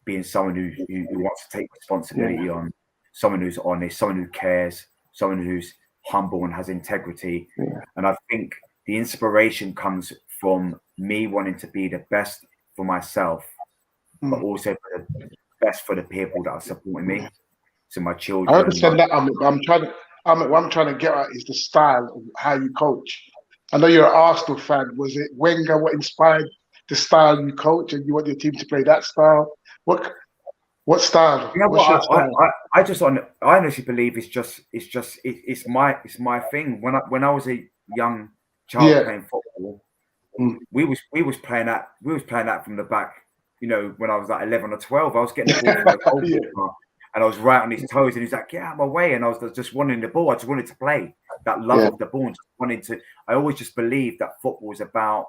being someone who wants to take responsibility on, someone who's honest, someone who cares, someone who's humble and has integrity. And I think the inspiration comes from me wanting to be the best for myself, but also for the best for the people that are supporting me. So my children. I understand that. What I'm trying to get at is the style of how you coach. I know you're an Arsenal fan. Was it Wenger what inspired the style you coach, and you want your team to play that style? What style? You know What's your style? I honestly believe it's my thing. When I was a young child playing football, we was playing that from the back. You know, when I was like 11 or 12, I was getting the ball from the goalkeeper, and I was right on his toes, and he's like, "Get out of my way!" And I was just wanting the ball. I just wanted to play. That love of the ball, and just wanting to. I always just believed that football is about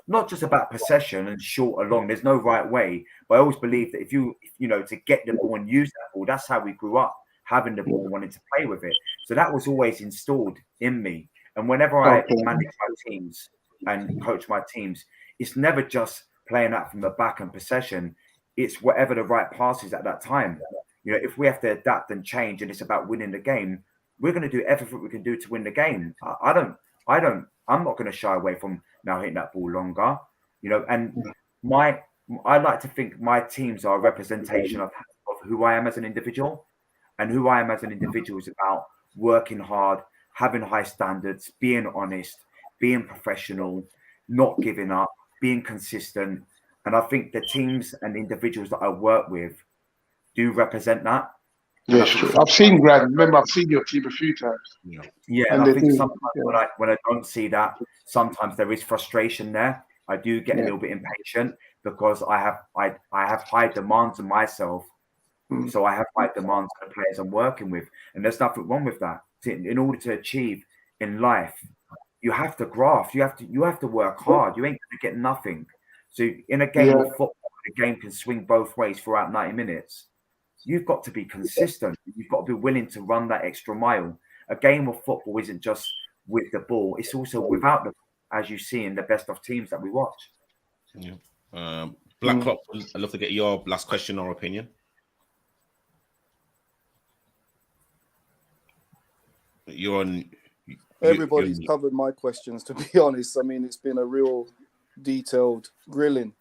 not just about possession and short or long. There's no right way, but I always believe that if you know, to get the ball and use that ball, that's how we grew up, having the ball, wanting to play with it. So that was always installed in me. And whenever I manage my teams and coach my teams, it's never just playing out from the back and possession. It's whatever the right pass is at that time. You know, if we have to adapt and change and it's about winning the game, we're going to do everything we can do to win the game. I'm not going to shy away from now hitting that ball longer, you know. And I like to think my teams are a representation of who I am as an individual, and who I am as an individual is about working hard, having high standards, being honest, being professional, not giving up, being consistent. And I think the teams and individuals that I work with do represent that. Yeah, sure. I've seen Grant. Remember, I've seen your team a few times. Yeah, and I think sometimes when I don't see that, sometimes there is frustration there. I do get a little bit impatient because I have high demands on myself. So I have high demands on the players I'm working with, and there's nothing wrong with that. In order to achieve in life, you have to graft. You have to work hard. You ain't gonna get nothing. So in a game of football, the game can swing both ways throughout 90 minutes. You've got to be consistent. You've got to be willing to run that extra mile. A game of football isn't just with the ball; it's also without the ball, as you see in the best of teams that we watch. Yeah. Black Clock, I'd love to get your last question or opinion. Everybody's covered my questions, to be honest. I mean, it's been a real detailed grilling,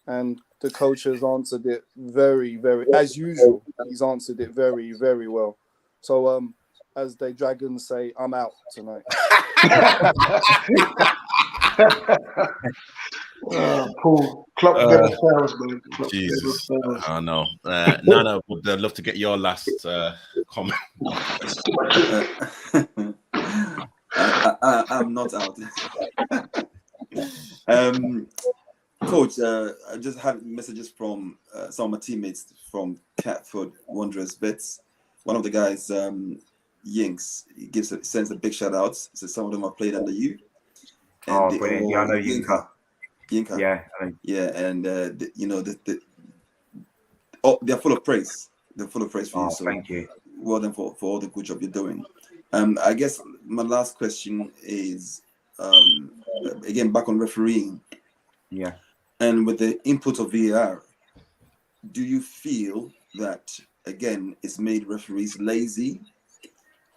and the coach has answered it very, very, as usual. He's answered it very, very well. So, as the Dragons say, I'm out tonight. Paul, Klopp never fails, man. Jesus, I know. Nana, would love to get your last comment. I'm not out. Coach, I just had messages from some of my teammates from Catford Wanderers Bets. One of the guys, Yinks, he sends a big shout out. So some of them have played under you. And brilliant! Yeah, I know Yinka. Yeah, and they're full of praise. They're full of praise for you. So thank you. Well done for all the good job you're doing. I guess my last question is again back on refereeing. Yeah. And with the input of VAR, do you feel that again it's made referees lazy?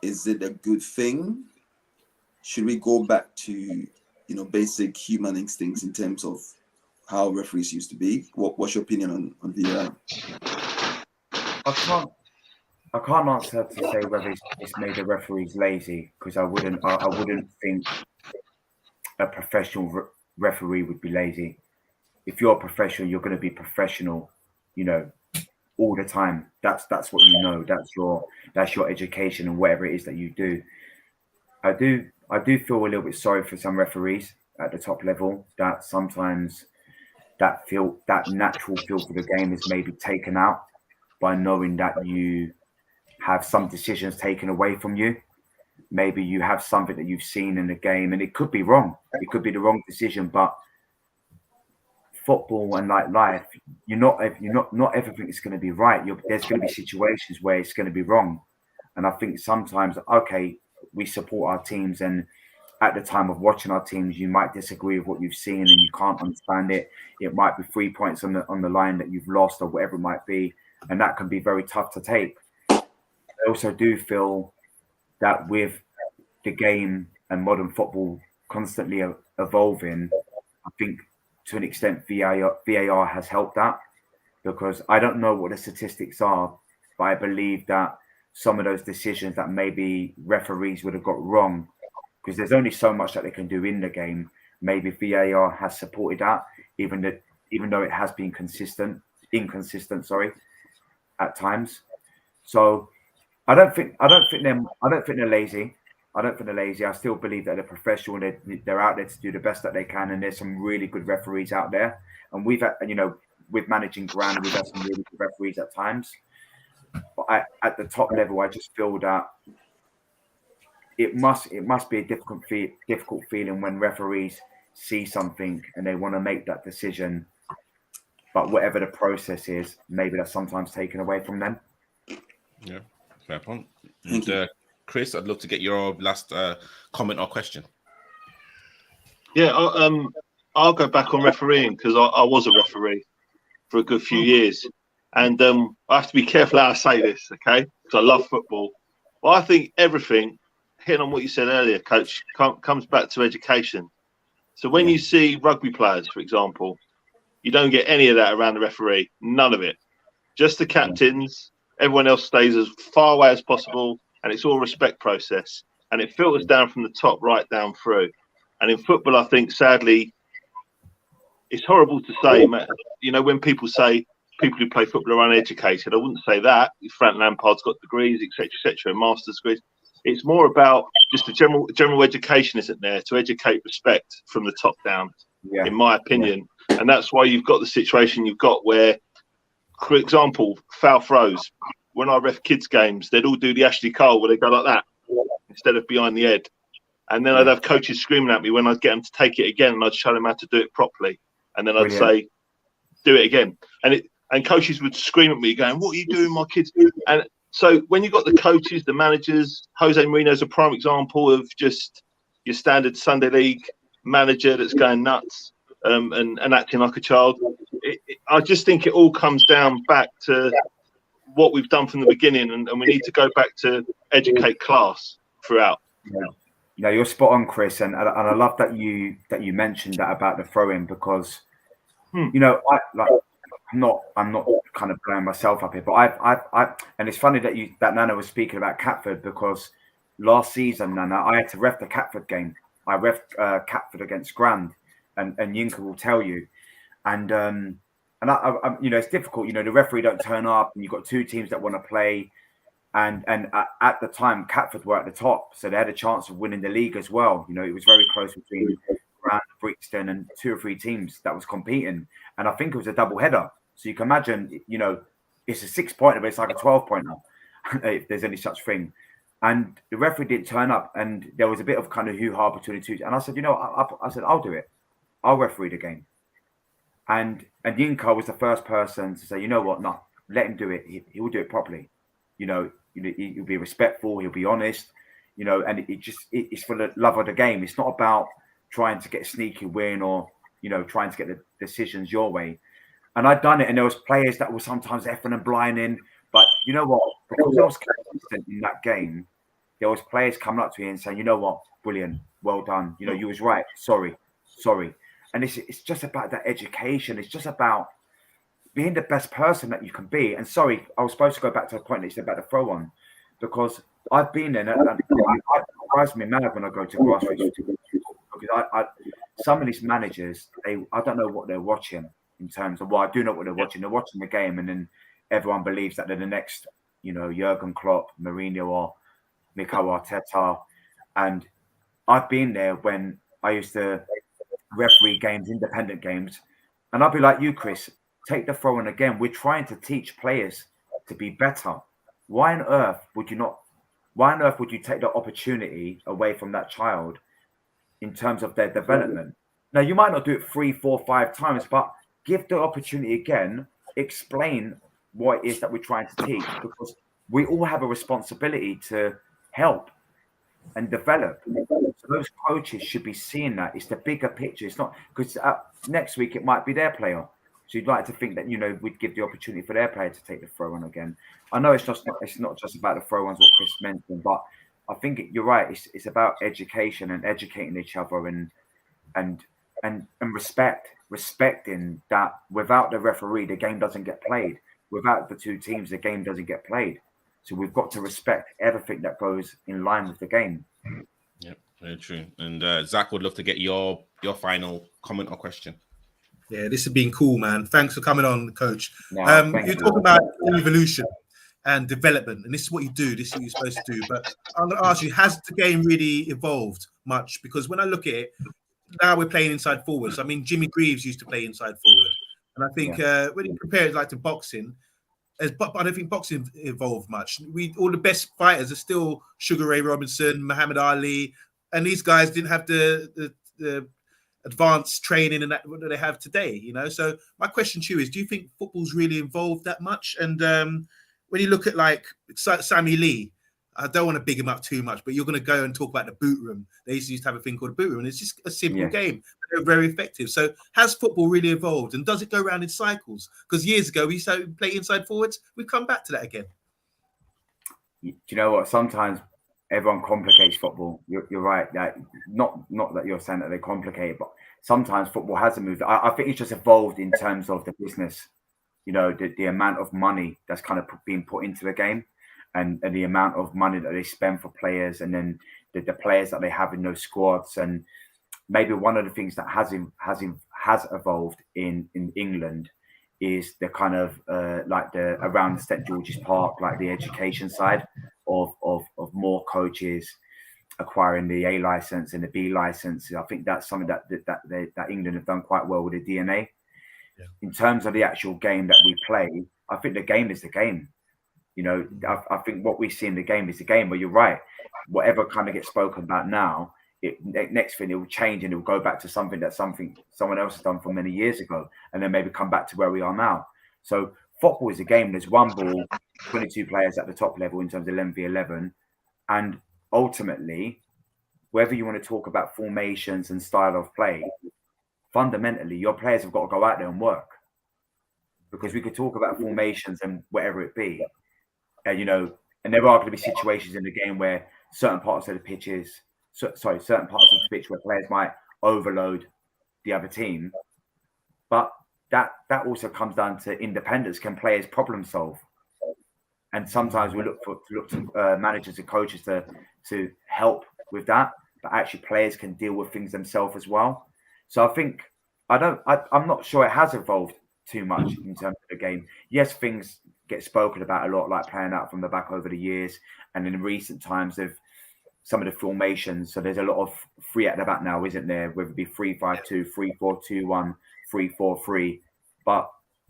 Is it a good thing? Should we go back to basic human instincts in terms of how referees used to be? What's your opinion on VAR? I can't answer to say whether it's made the referees lazy, because I wouldn't think a professional referee would be lazy. If you're a professional, you're going to be professional, all the time. That's what you know. That's your education and whatever it is that you do. I do feel a little bit sorry for some referees at the top level that sometimes that natural feel for the game is maybe taken out by knowing that you have some decisions taken away from you. Maybe you have something that you've seen in the game and it could be wrong. It could be the wrong decision, but football and like life, not everything is going to be right. There's going to be situations where it's going to be wrong. And I think sometimes, okay, we support our teams, and at the time of watching our teams, you might disagree with what you've seen and you can't understand it. It might be 3 points on the line that you've lost or whatever it might be, and that can be very tough to take. I also do feel that with the game and modern football constantly evolving, I think to an extent VAR has helped that, because I don't know what the statistics are, but I believe that some of those decisions that maybe referees would have got wrong, because there's only so much that they can do in the game. Maybe VAR has supported that, even though it has been inconsistent, at times. So I don't think they're lazy. I still believe that they're professional. They're out there to do the best that they can, and there's some really good referees out there. And we've had, with managing Grand, we've had some really good referees at times. But at the top level, I just feel that it must be a difficult feeling when referees see something and they want to make that decision, but whatever the process is, maybe that's sometimes taken away from them. Yeah, fair point. And Chris, I'd love to get your last comment or question. Yeah, I'll go back on refereeing, because I was a referee for a good few years. And I have to be careful how I say this, okay? Because I love football. But I think everything, hitting on what you said earlier, Coach, comes back to education. So when you see rugby players, for example, you don't get any of that around the referee. None of it. Just the captains. Everyone else stays as far away as possible. And it's all a respect process. And it filters down from the top right down through. And in football, I think, sadly, it's horrible to say, when people say people who play football are uneducated, I wouldn't say that. Frank Lampard's got degrees, etc., master's degrees. It's more about just the general education isn't there to educate respect from the top down, in my opinion. Yeah. And that's why you've got the situation you've got where, for example, foul throws. When I ref kids' games, they'd all do the Ashley Cole where they go like that instead of behind the head. And then I'd have coaches screaming at me when I'd get them to take it again, and I'd show them how to do it properly. And then I'd say, do it again. And coaches would scream at me going, what are you doing, my kids? And so when you've got the coaches, the managers, Jose Mourinho's a prime example of just your standard Sunday league manager that's going nuts and acting like a child. I just think it all comes down back to what we've done from the beginning, and we need to go back to educate class throughout. No, you're spot on, Chris, and I love that you mentioned that about the throw-in, because you know, I'm not kind of blowing myself up here, but I and it's funny that Nana was speaking about Catford, because last season, Nana, I had to ref the Catford game. I ref Catford against Grand, and Yinka will tell you, and I you know, it's difficult. You know, the referee don't turn up, and you've got two teams that want to play, and at the time, Catford were at the top, so they had a chance of winning the league as well. You know, it was very close between Grand, Brixton, and 2 or 3 teams that was competing, and I think it was a double header. So you can imagine, you know, it's a 6-pointer, but it's like a 12-pointer, if there's any such thing. And the referee didn't turn up, and there was a bit of kind of hoo-ha between the two. And I said, you know, I said, I'll do it. I'll referee the game. And Yinka was the first person to say, you know what, no, let him do it. He will do it properly. You know, he'll be respectful. He'll be honest. You know, and it's for the love of the game. It's not about trying to get a sneaky win or, you know, trying to get the decisions your way. And I'd done it, and there was players that were sometimes effing and blinding. But you know what? Because I was consistent in that game, there was players coming up to me and saying, you know what, brilliant, well done. You know, you was right. Sorry. And it's just about that education. It's just about being the best person that you can be. And sorry, I was supposed to go back to the point that you said about the throw-on, because I've been there, and it drives me mad when I go to Grassroots. Because some of these managers, I don't know what they're watching. In terms of, well, I do know what they're watching. They're watching the game, and then everyone believes that they're the next, you know, Jurgen Klopp, Mourinho, or Mikel Arteta. And I've been there when I used to referee games, independent games, and I'd be like you, Chris, take the throw-in again. We're trying to teach players to be better. Why on earth would you take the opportunity away from that child in terms of their development? Now, you might not do it 3, 4, 5 times, but give the opportunity again, explain what it is that we're trying to teach, because we all have a responsibility to help and develop. So those coaches should be seeing that. It's the bigger picture. It's not because next week it might be their player. So you'd like to think that, you know, we'd give the opportunity for their player to take the throw-on again. I know it's not just about the throw-ons, what Chris mentioned, but I think you're right. It's about education and educating each other and respecting that without the referee, the game doesn't get played. Without the two teams, the game doesn't get played. So we've got to respect everything that goes in line with the game. Yep, very true. And Zach, would love to get your final comment or question. Yeah, this has been cool, man. Thanks for coming on, Coach. No, you talk about evolution and development, and this is what you do. This is what you're supposed to do. But I'm going to ask you, has the game really evolved much? Because when I look at it, now we're playing inside forwards. I mean, Jimmy Greaves used to play inside forward, and I think when you compare it like to boxing, but I don't think boxing evolved much. All the best fighters are still Sugar Ray Robinson, Muhammad Ali, and these guys didn't have the advanced training and that what they have today. You know, so my question to you is: do you think football's really evolved that much? And when you look at like Sammy Lee. I don't want to big him up too much, but you're going to go and talk about the boot room. They used to have a thing called a boot room, and it's just a simple game. They're very effective. So has football really evolved, and does it go around in cycles? Because years ago, we used to play inside forwards. We've come back to that again. Do you know what? Sometimes everyone complicates football. You're right. That not that you're saying that they complicate it, but sometimes football hasn't moved. I think it's just evolved in terms of the business. You know, the amount of money that's kind of being put into the game. And the amount of money that they spend for players, and then the players that they have in those squads. And maybe one of the things that has evolved in England is the kind of like the around St George's Park, like the education side of more coaches acquiring the A license and the B license. I think that's something that England have done quite well with the DNA. Yeah. In terms of the actual game that we play, I think the game is the game. You know, I think what we see in the game is the game. But you're right. Whatever kind of gets spoken about now, next thing it will change and it will go back to something that someone else has done for many years ago, and then maybe come back to where we are now. So football is a game. There's one ball, 22 players at the top level in terms of 11v11, and ultimately, whether you want to talk about formations and style of play, fundamentally, your players have got to go out there and work. Because we could talk about formations and whatever it be. You know, and there are going to be situations in the game where certain parts of the pitches certain parts of the pitch where players might overload the other team. But that also comes down to independence. Can players problem solve? And sometimes we look to managers and coaches to help with that, but actually players can deal with things themselves as well. So I think I'm not sure it has evolved too much in terms of the game. Yes, things get spoken about a lot, like playing out from the back over the years, and in recent times of some of the formations. So there's a lot of 3 at the back now, isn't there? Whether it be 3-5-2, 3-4-2-1, 3-4-3. But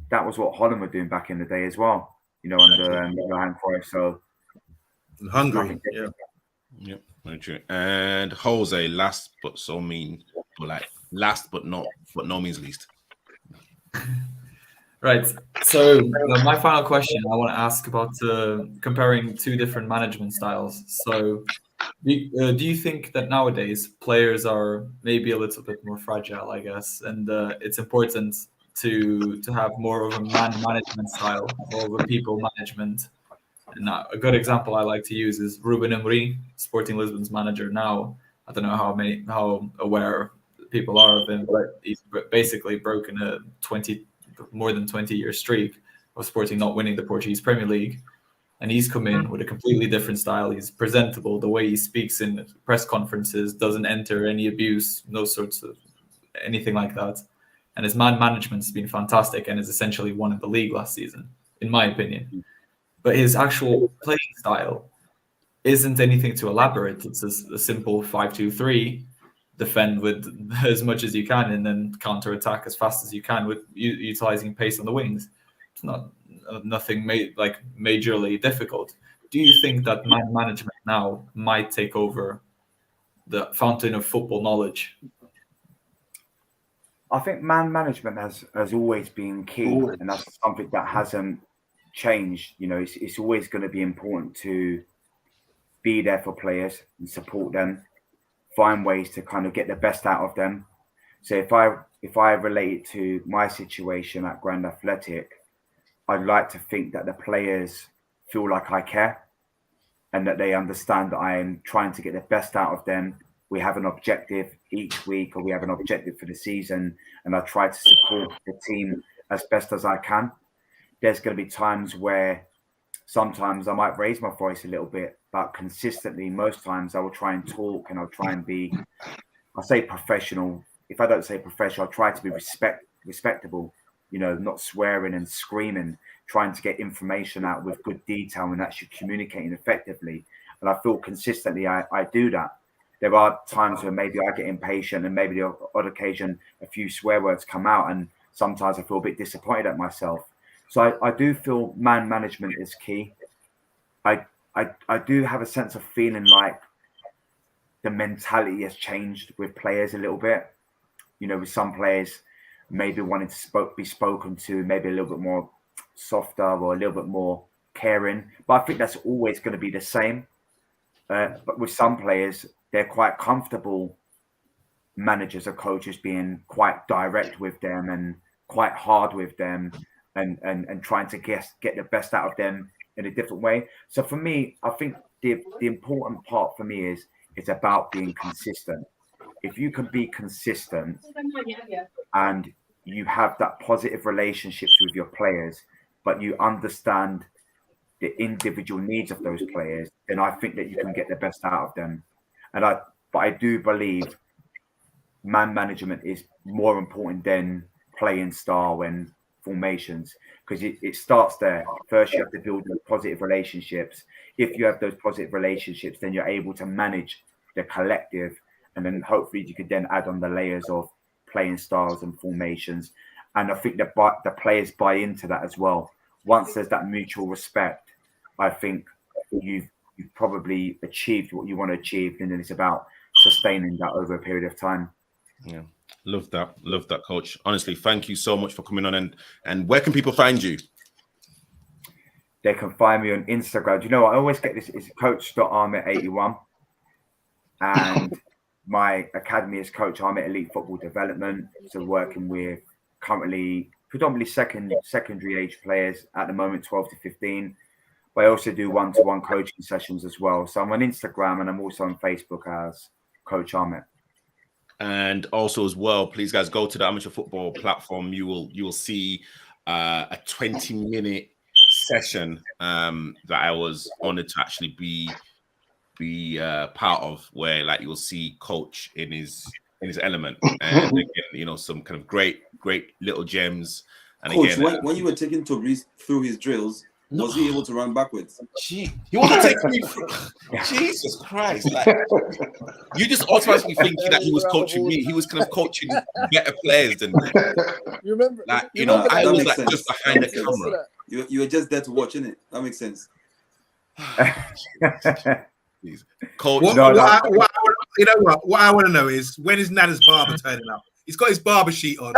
that was what Holland were doing back in the day as well, under Johan Cruyff. So Hungary, yeah. Yep, very true. And Jose, last but no means least. Right. So my final question, I want to ask about comparing 2 different management styles. So do you think that nowadays players are maybe a little bit more fragile, I guess, and it's important to have more of a man management style, more of a people management? And a good example I like to use is Ruben Amorim, Sporting Lisbon's manager now. I don't know how aware people are of him, but he's basically broken a more than 20-year streak of Sporting not winning the Portuguese Premier League. And he's come in with a completely different style. He's presentable. The way he speaks in press conferences, doesn't enter any abuse, no sorts of anything like that. And his man management's been fantastic and is essentially won the league last season, in my opinion. But his actual playing style isn't anything too elaborate. It's a simple 5-2-3, defend with as much as you can, and then counter-attack as fast as you can with utilizing pace on the wings. It's nothing majorly difficult. Do you think that man management now might take over the fountain of football knowledge? I think man management has always been key, and that's something that hasn't changed. It's always going to be important to be there for players and support them, find ways to kind of get the best out of them. So if I relate it to my situation at Grand Athletic, I'd like to think that the players feel like I care and that they understand that I am trying to get the best out of them. We have an objective each week, or we have an objective for the season, and I try to support the team as best as I can. There's going to be times where sometimes I might raise my voice a little bit, but consistently, most times I will try and talk, and I'll try and be, I say professional. If I don't say professional, I'll try to be respectable, not swearing and screaming, trying to get information out with good detail and actually communicating effectively. And I feel consistently I do that. There are times where maybe I get impatient, and maybe the odd occasion a few swear words come out, and sometimes I feel a bit disappointed at myself. So I do feel man management is key. I do have a sense of feeling like the mentality has changed with players a little bit. With some players maybe wanting to be spoken to, maybe a little bit more softer or a little bit more caring. But I think that's always going to be the same. But with some players, they're quite comfortable, managers or coaches, being quite direct with them and quite hard with them, and trying to get the best out of them in a different way. So for me, I think the important part for me is it's about being consistent. If you can be consistent and you have that positive relationships with your players, but you understand the individual needs of those players, then I think that you can get the best out of them. But I do believe man management is more important than playing style and formations, because it starts there. First, you have to build positive relationships. If you have those positive relationships, then you're able to manage the collective, and then hopefully you could then add on the layers of playing styles and formations. And I think that the players buy into that as well. Once there's that mutual respect, I think you've probably achieved what you want to achieve, and then it's about sustaining that over a period of time. Yeah, love that, Coach. Honestly, thank you so much for coming on. And where can people find you? They can find me on Instagram. Do you know what? I always get this. It's Coach.Ahmet81, and my academy is Coach Ahmet Elite Football Development. So working with currently predominantly secondary age players at the moment, 12 to 15. But I also do one-to-one coaching sessions as well. So I'm on Instagram, and I'm also on Facebook as Coach Ahmet. And also as well, please guys go to the amateur football platform. You will see a 20-minute session that I was honored to actually be part of, where like you'll see Coach in his element, and again, you know, some kind of great little gems. And Coach, again, when you were taking Tabriz through his drills, was he able to run backwards? He wasn't taking me through. Jesus Christ! Like, you just automatically think that he was coaching me. He was kind of coaching better players than me. You remember? Like, you know, I was like just behind the That makes camera. You were just there to watch, innit? That makes sense. Coach, What I want to know is, when is Nana's barber turning up? He's got his barber sheet on.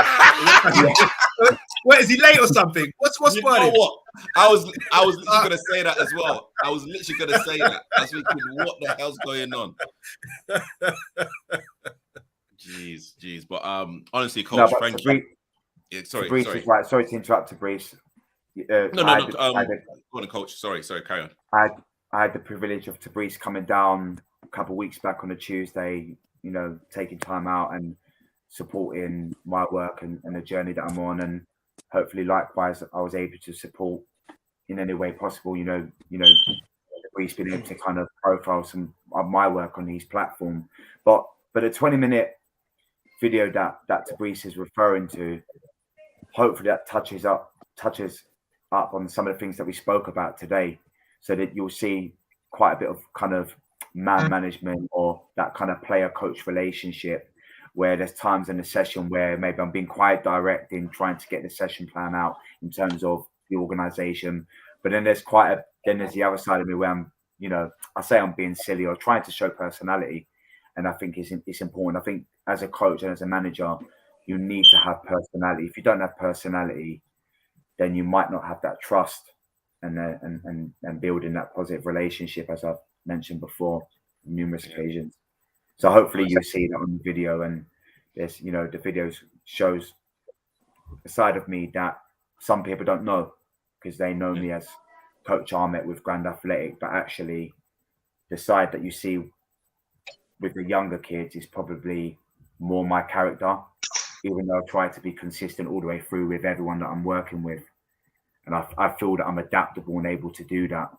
What, is he late or something? What's you know what? I was literally gonna say that as well. I was literally gonna say that. I was thinking, what the hell's going on? Jeez. But honestly, Coach, thank you. Yeah, sorry. Right. Sorry to interrupt, Tabriz. No. Go on, Coach. Sorry. Carry on. I had the privilege of Tabriz coming down a couple of weeks back on a Tuesday, you know, taking time out and supporting my work and the journey that I'm on, and hopefully likewise I was able to support in any way possible. You know, Tabriz been able to kind of profile some of my work on his platform, but a 20-minute video that Tabriz is referring to, hopefully that touches up on some of the things that we spoke about today, so that you'll see quite a bit of kind of man management or that kind of player coach relationship, where there's times in the session where maybe I'm being quite direct in trying to get the session plan out in terms of the organization. But then there's the other side of me where I'm, you know, I say I'm being silly or trying to show personality. And I think it's important. I think as a coach and as a manager, you need to have personality. If you don't have personality, then you might not have that trust and building that positive relationship, as I've mentioned before on numerous occasions. So hopefully you see that on the video, and there's, you know, the video shows a side of me that some people don't know, because they know me as Coach Ahmet with Grand Athletic, but actually the side that you see with the younger kids is probably more my character, even though I try to be consistent all the way through with everyone that I'm working with. And I feel that I'm adaptable and able to do that,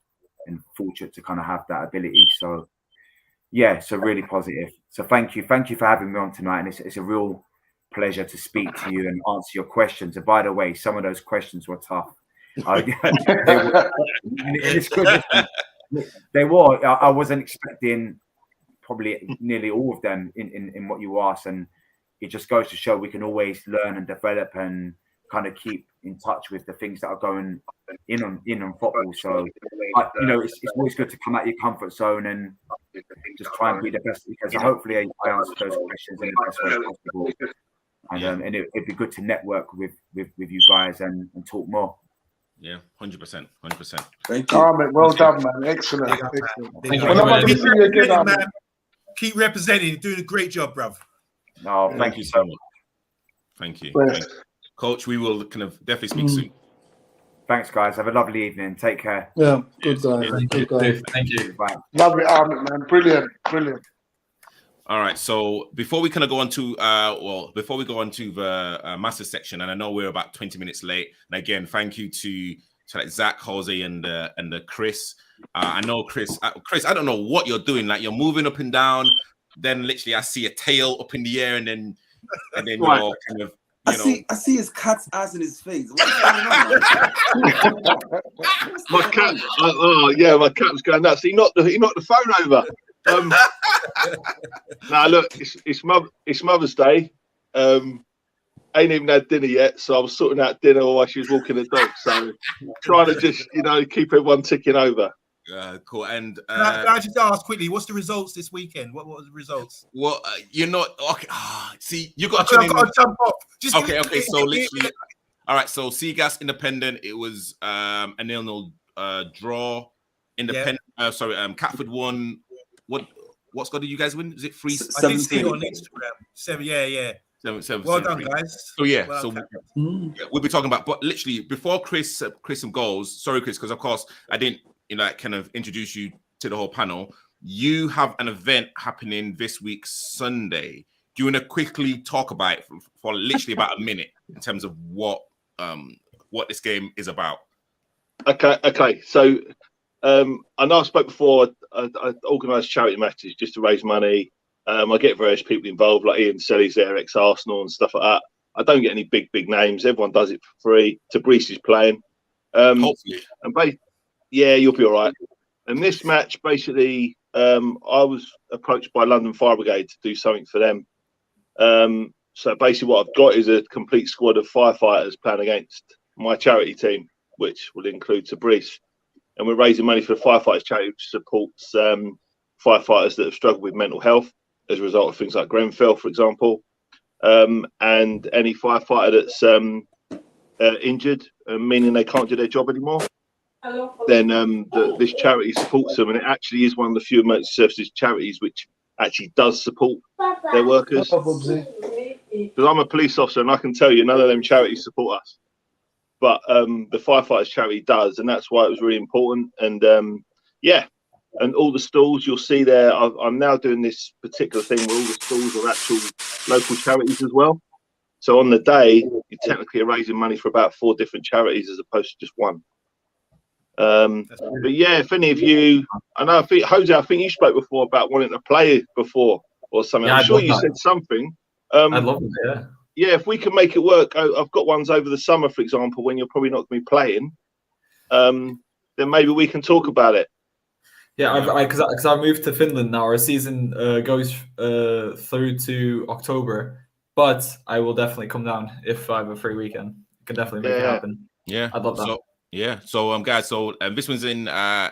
and fortunate to kind of have that ability. So yeah, so really positive. So thank you for having me on tonight, and it's a real pleasure to speak to you and answer your questions. And by the way, some of those questions were tough. They were. I wasn't expecting probably nearly all of them in what you asked, and it just goes to show we can always learn and develop and kind of keep in touch with the things that are going in on football. So, you know, it's always good to come out of your comfort zone and just try and be the best, because hopefully I answer those questions in the best way possible. And it'd be good to network with you guys and talk more. Yeah, 100%. Thank you. Ahmet, well done, man. Excellent. Thank you. Well, I'm going to see you again, Ahmet. Man. Keep representing, doing a great job, bruv. No, thank you so much. Thank you. Well, Thank you. Coach, we will kind of definitely speak soon. Thanks, guys. Have a lovely evening. Take care. Yeah, good guy. Good guy. Thank you. Bye. lovely, Ahmet, man. Brilliant. All right. So before we kind of go on to the master section, and I know we're about 20 minutes late. And again, thank you to like Zach, Jose, and the Chris. I know Chris. Chris, I don't know what you're doing. Like, you're moving up and down. Then literally, I see a tail up in the air, and then you're kind of. I see his cat's ass in his face. What's going on? My cat. My cat's going nuts. He knocked the phone over. Now look, it's Mother's Day. Ain't even had dinner yet, so I was sorting out dinner while she was walking the dog. So trying to just keep everyone ticking over. Cool. And can I just ask quickly, what's the results this weekend? What was the results? Well, you're not okay. See, you got to jump off. Okay. So literally, all right. So Seagas Independent, it was a 0-0 draw. Independent. Catford won. What score did you guys win? Is it 3? I did see it on Instagram. 7. Yeah. 7. Well done, guys. So yeah. Well, we'll be talking about. But literally, before Chris some goals. Sorry, Chris, because of course I didn't kind of introduce you to the whole panel. you have an event happening this week, Sunday. Do you want to quickly talk about it for literally about a minute in terms of what this game is about? Okay. So I know I spoke before. I organise charity matches just to raise money. I get various people involved, like Ian Selly's there, ex-Arsenal and stuff like that. I don't get any big names. Everyone does it for free. Tabrice is playing. Hopefully. Yeah, you'll be all right. And this match, basically, I was approached by London Fire Brigade to do something for them. So basically what I've got is a complete squad of firefighters playing against my charity team, which will include Tabrice. And we're raising money for the firefighters charity, which supports firefighters that have struggled with mental health as a result of things like Grenfell, for example. And any firefighter that's injured, meaning they can't do their job anymore, then this charity supports them. And it actually is one of the few emergency services charities which actually does support their workers. Because I'm a police officer and I can tell you none of them charities support us. But the firefighters charity does, and that's why it was really important. And and all the stalls you'll see there, I'm now doing this particular thing where all the stalls are actual local charities as well. So on the day, you technically are raising money for about 4 different charities as opposed to just one. But yeah, if any of you, I think Jose, I think you spoke before about wanting to play before or something. Yeah, I'm sure you said something. I'd love it, yeah. Yeah, if we can make it work, I've got ones over the summer, for example, when you're probably not going to be playing. Then maybe we can talk about it. Yeah, because I moved to Finland now. Our season goes through to October, but I will definitely come down if I have a free weekend. I can definitely make it happen. Yeah, I'd love that. So guys, this one's in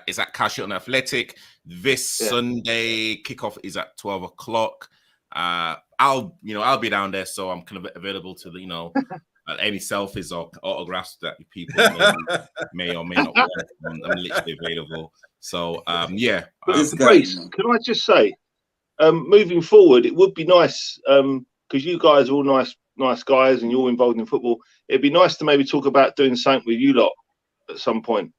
is at Cashel Athletic. This Sunday kickoff is at 12 o'clock. I'll be down there, so I'm kind of available to the any selfies or autographs that people may or may not want. I'm literally available. So Grace, can I just say, moving forward, it would be nice because you guys are all nice guys and you're all involved in football. It'd be nice to maybe talk about doing something with you lot at some point,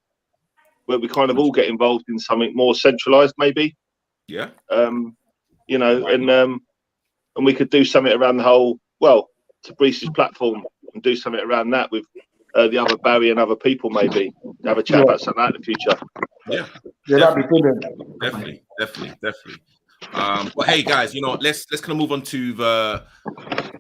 where we kind of all get involved in something more centralised, maybe. Yeah. And we could do something around the whole, Tabrice's platform and do something around that with the other Barry and other people, maybe have a chat about something like that in the future. Yeah, that'd be brilliant. Definitely. But hey, guys, let's kind of move on to the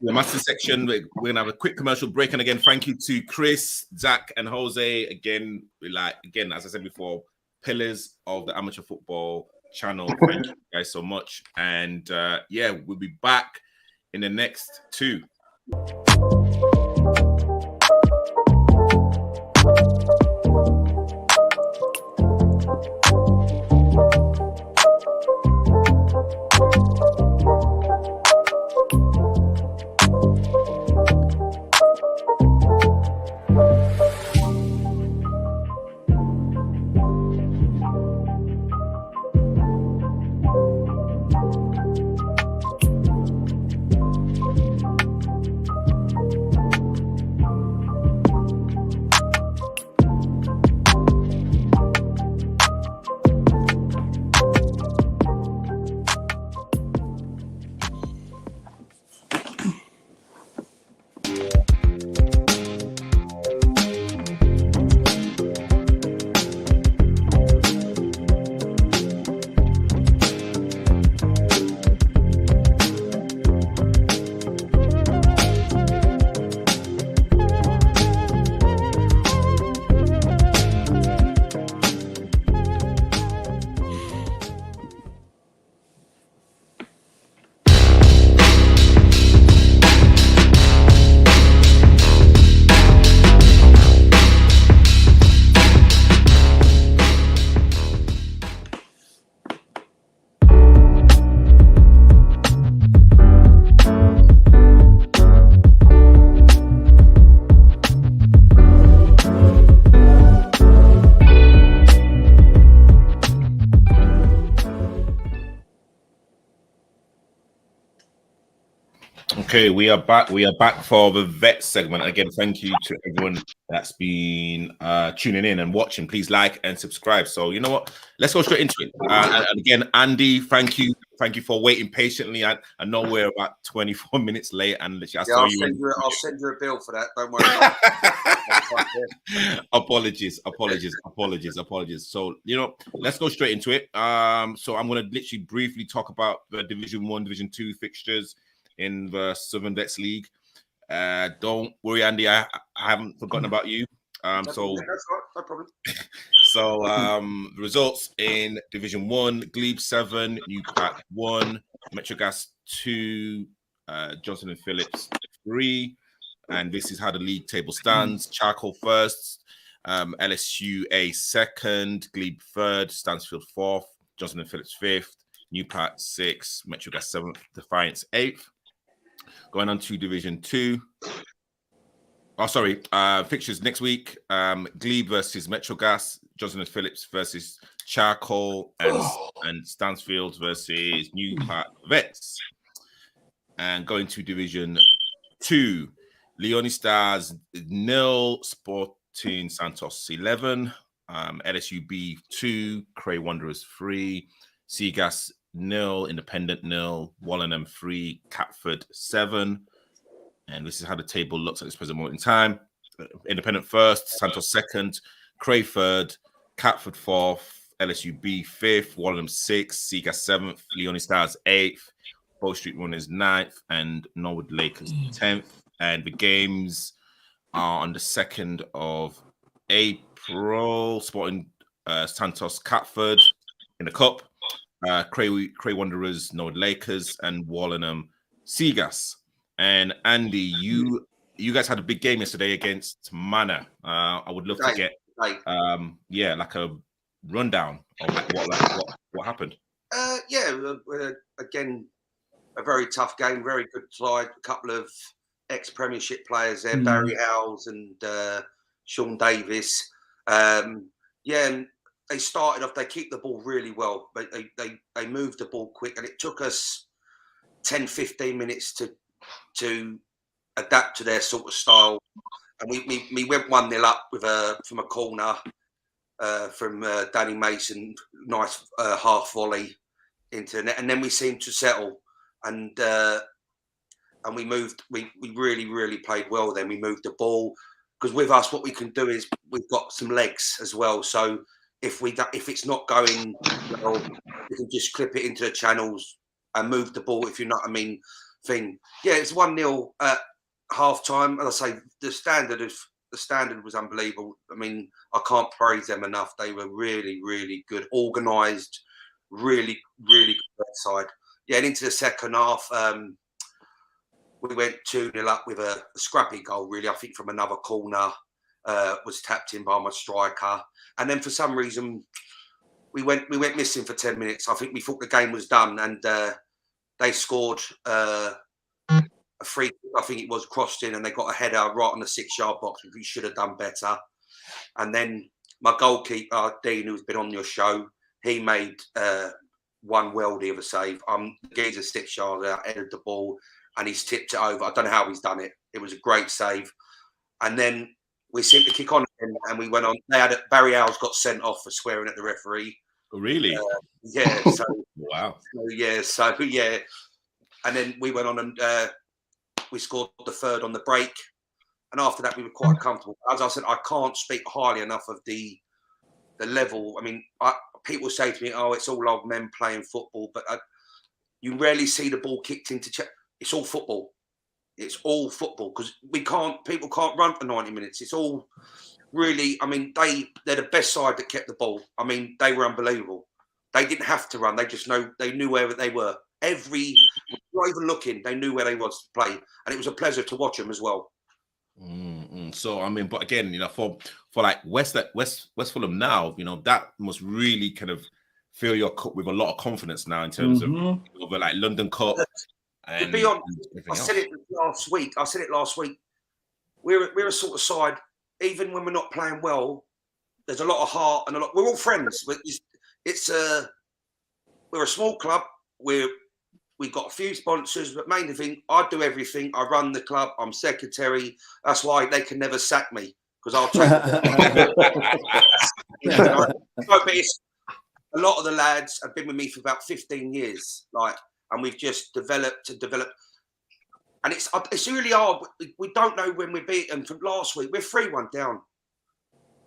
master section. We're gonna have a quick commercial break, and again, thank you to Chris, Zach, and Jose. Again, as I said before, pillars of the amateur football channel. Thank you guys so much, and we'll be back in the next 2. Okay, we are back. We are back for the vet segment. Again, thank you to everyone that's been tuning in and watching. Please like and subscribe. So you know what? Let's go straight into it. And again, Andy, thank you for waiting patiently. I know we're about 24 minutes late, and I'll send you a bill for that. Don't worry. Apologies. So you know, let's go straight into it. So I'm going to literally briefly talk about the Division 1, Division 2 fixtures in the Southern Vets League. Don't worry, Andy, I haven't forgotten about you. That's right, no problem. So the results in Division 1, Glebe 7, Newpack 1, Metrogas 2, Johnson and Phillips 3. And this is how the league table stands. Charcoal first, LSU A second, Glebe third, Stansfield fourth, Johnson and Phillips fifth, Newpack 6th, Metrogas 7th, Defiance 8th. Going on to Division 2. Oh, sorry. Fixtures next week. Glebe versus Metrogas, Johnson and Phillips versus Charcoal, and Stansfield versus Newpack Vets. And going to Division 2. Leone Stars 0, Sporting Santos 11, LSU B 2, Cray Wanderers 3, Seagas 0, Independent 0, Wallenham 3, Catford 7. And this is how the table looks at this present moment in time. Independent first, Santos second, Cray third, Catford fourth, LSU B fifth, Wallenham 6th, Seagas 7th, Leone Stars 8th, Bow Street Runners 9th, and Norwood Lakers 10th. And the games are on the 2nd of April. Sporting Santos Catford in the Cup, Cray Wanderers, Norwood Lakers, and Wallenham Seagas. And Andy, you guys had a big game yesterday against Mana. I would love to get like a rundown of what happened. Again, a very tough game, very good side, a couple of ex-Premiership players there, Barry Howells and Sean Davis. And they started off, they kicked the ball really well, but they moved the ball quick, and it took us 10-15 minutes to adapt to their sort of style. And we went 1-0 up with from a corner from Danny Mason, nice half volley into the net, and then we seemed to settle, and we moved. We really played well. Then we moved the ball, because with us, what we can do is we've got some legs as well. So if it's not going well, we can just clip it into the channels and move the ball. If you know what I mean. It's 1-0 at half time. And I say the standard was unbelievable. I mean, I can't praise them enough. They were really good, organised, really good side. And into the second half, we went 2-0 up with a scrappy goal, really. I think from another corner, was tapped in by my striker. And then for some reason, we went missing for 10 minutes. I think we thought the game was done, and they scored a free kick, I think it was, crossed in, and they got a header right on the 6-yard box, which we should have done better. And then my goalkeeper, Dean, who's been on your show, he made one worldie of a save. The geezer 6 yards out, headed the ball, and he's tipped it over. I don't know how he's done it. It was a great save. And then we seemed to kick on again, and we went on. Barry Howells got sent off for swearing at the referee. Really? So wow. And then we went on and we scored the third on the break. And after that, we were quite comfortable. As I said, I can't speak highly enough of the level. I mean, people say to me, "Oh, it's all old men playing football," but you rarely see the ball kicked into. It's all football. It's all football, because people can't run for 90 minutes. It's all really. I mean, they're the best side that kept the ball. I mean, they were unbelievable. They didn't have to run. They knew where they were. Not even looking, they knew where they was to play, and it was a pleasure to watch them as well. So I mean, but again, for like West Fulham now, that must really kind of fill your cup with a lot of confidence now in terms of like London Cup. To be honest, I said it last week. We're a sort of side, even when we're not playing well, there's a lot of heart and we're all friends. We're a small club. We we got a few sponsors, but mainly thing, I do everything. I run the club. I'm secretary. That's why they can never sack me, because I'll take no, but it's, a lot of the lads have been with me for about 15 years, and we've just developed. And it's really hard. We don't know when we're beaten. From last week, we're 3-1 down,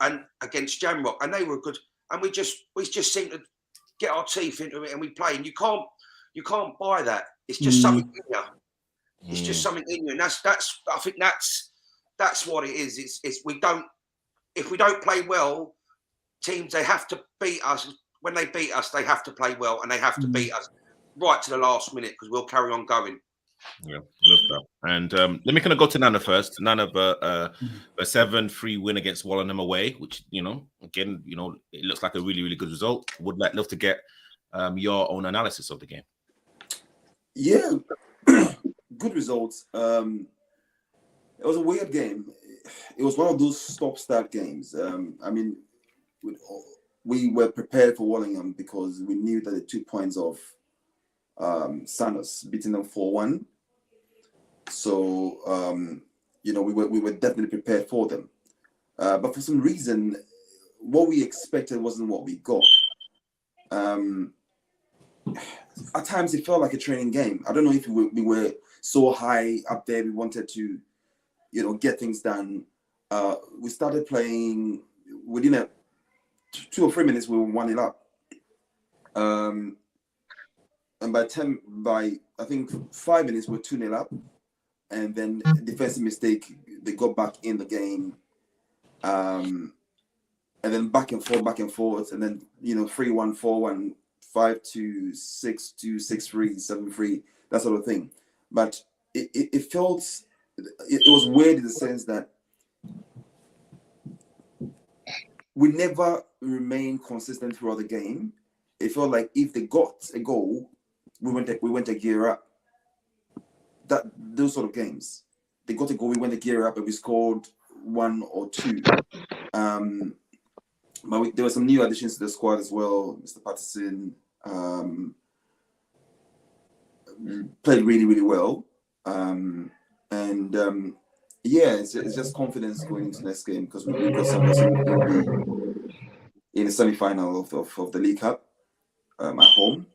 and against Jamrock, and they were good. And we just seem to get our teeth into it, and we play. And you can't buy that. It's just something in you. It's just something in you, and that's. I think that's what it is. It's we don't. If we don't play well, teams, they have to beat us. When they beat us, they have to play well, and they have to beat us right to the last minute, because we'll carry on going. Yeah, love that. And let me kind of go to Nana first. Nana, a 7-3 win against Wallenham away, which, again, it looks like a really, really good result. Would love to get your own analysis of the game. Yeah, good results. It was a weird game. It was one of those stop-start games. I mean, we were prepared for Wallingham because we knew that the 2 points of Santos beating them 4-1. So, we were definitely prepared for them. But for some reason, what we expected wasn't what we got. At times, it felt like a training game. I don't know if we were so high up there, we wanted to, get things done. We started playing within 2 or 3 minutes, we were 1-0 up. And by I think 5 minutes, we're 2-0 up. And then defensive mistake, they got back in the game. And then back and forth. And then, 3-1, 4-1, 5-2, 6-2, 6-3, 7-3, that sort of thing. But it felt, it was weird in the sense that we never remained consistent throughout the game. It felt like if they got a goal, we went to gear up. Those sort of games, they got a goal, we went to gear up, and we scored 1 or 2. But there were some new additions to the squad as well. Mr. Patterson played really, really well, it's just confidence going into the next game, because we got some in the semi-final of the League Cup at home,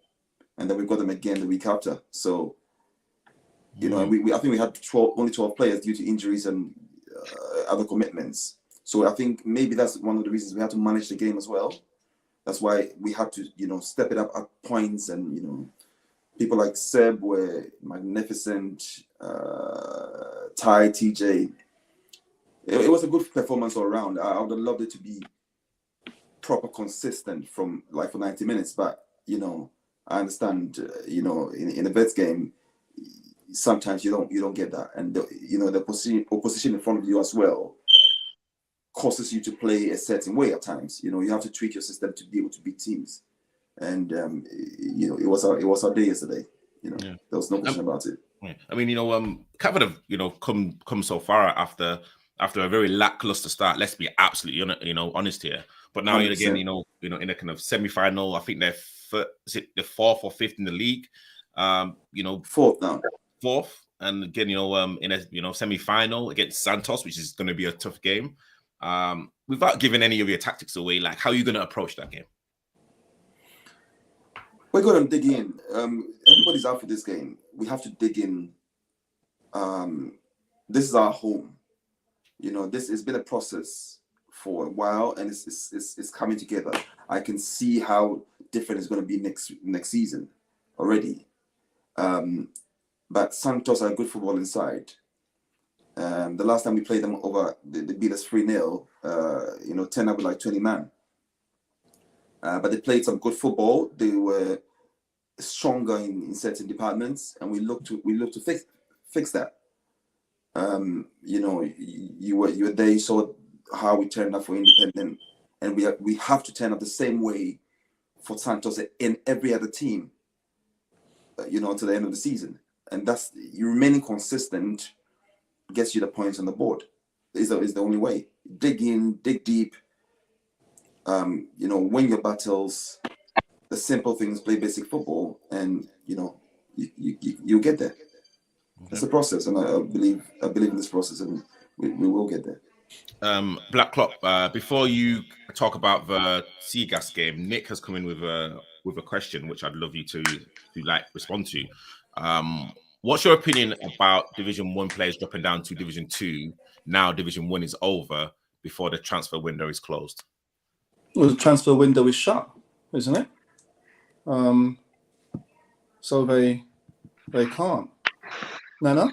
and then we got them again the week after. So, I think we had only 12 players due to injuries and other commitments. So I think maybe that's one of the reasons we had to manage the game as well. That's why we had to, step it up at points, and people like Seb were magnificent. Ty, TJ. It was a good performance all around. I would have loved it to be proper consistent from for 90 minutes, but I understand. In a Vets game, sometimes you don't get that, and the opposition in front of you as well causes you to play a certain way at times. You have to tweak your system to be able to beat teams, and it was our day yesterday. There was no question about it. Yeah. I mean, Catford have come so far after a very lackluster start. Let's be absolutely honest here. But now 100%. Again, in a kind of semi-final, I think they're is it the 4th or 5th in the league? 4th now. 4th, and again, in a semi-final against Santos, which is going to be a tough game. Without giving any of your tactics away, how are you going to approach that game? We're going to dig in. Everybody's out for this game. We have to dig in. This is our home. This has been a process for a while, and it's coming together. I can see how different it's going to be next season already. But Santos are good football inside. The last time we played them they beat us 3-0. 10 up with 20 man. But they played some good football. They were stronger in certain departments, and we look to fix that. You were there. You saw how we turned up for Independent, and we have to turn up the same way for Santos and every other team. To the end of the season, and that's you remaining consistent gets you the points on the board. Is the only way. Dig in, dig deep. Win your battles. The simple things, play basic football, and you'll get there. It's a process, and I believe in this process, and we will get there. Black Clock, before you talk about the Seagas game, Nick has come in with a question which I'd love you to respond to. What's your opinion about Division 1 players dropping down to Division 2 now Division 1 is over before the transfer window is closed? Well, the transfer window is shut, isn't it? So they can't. No?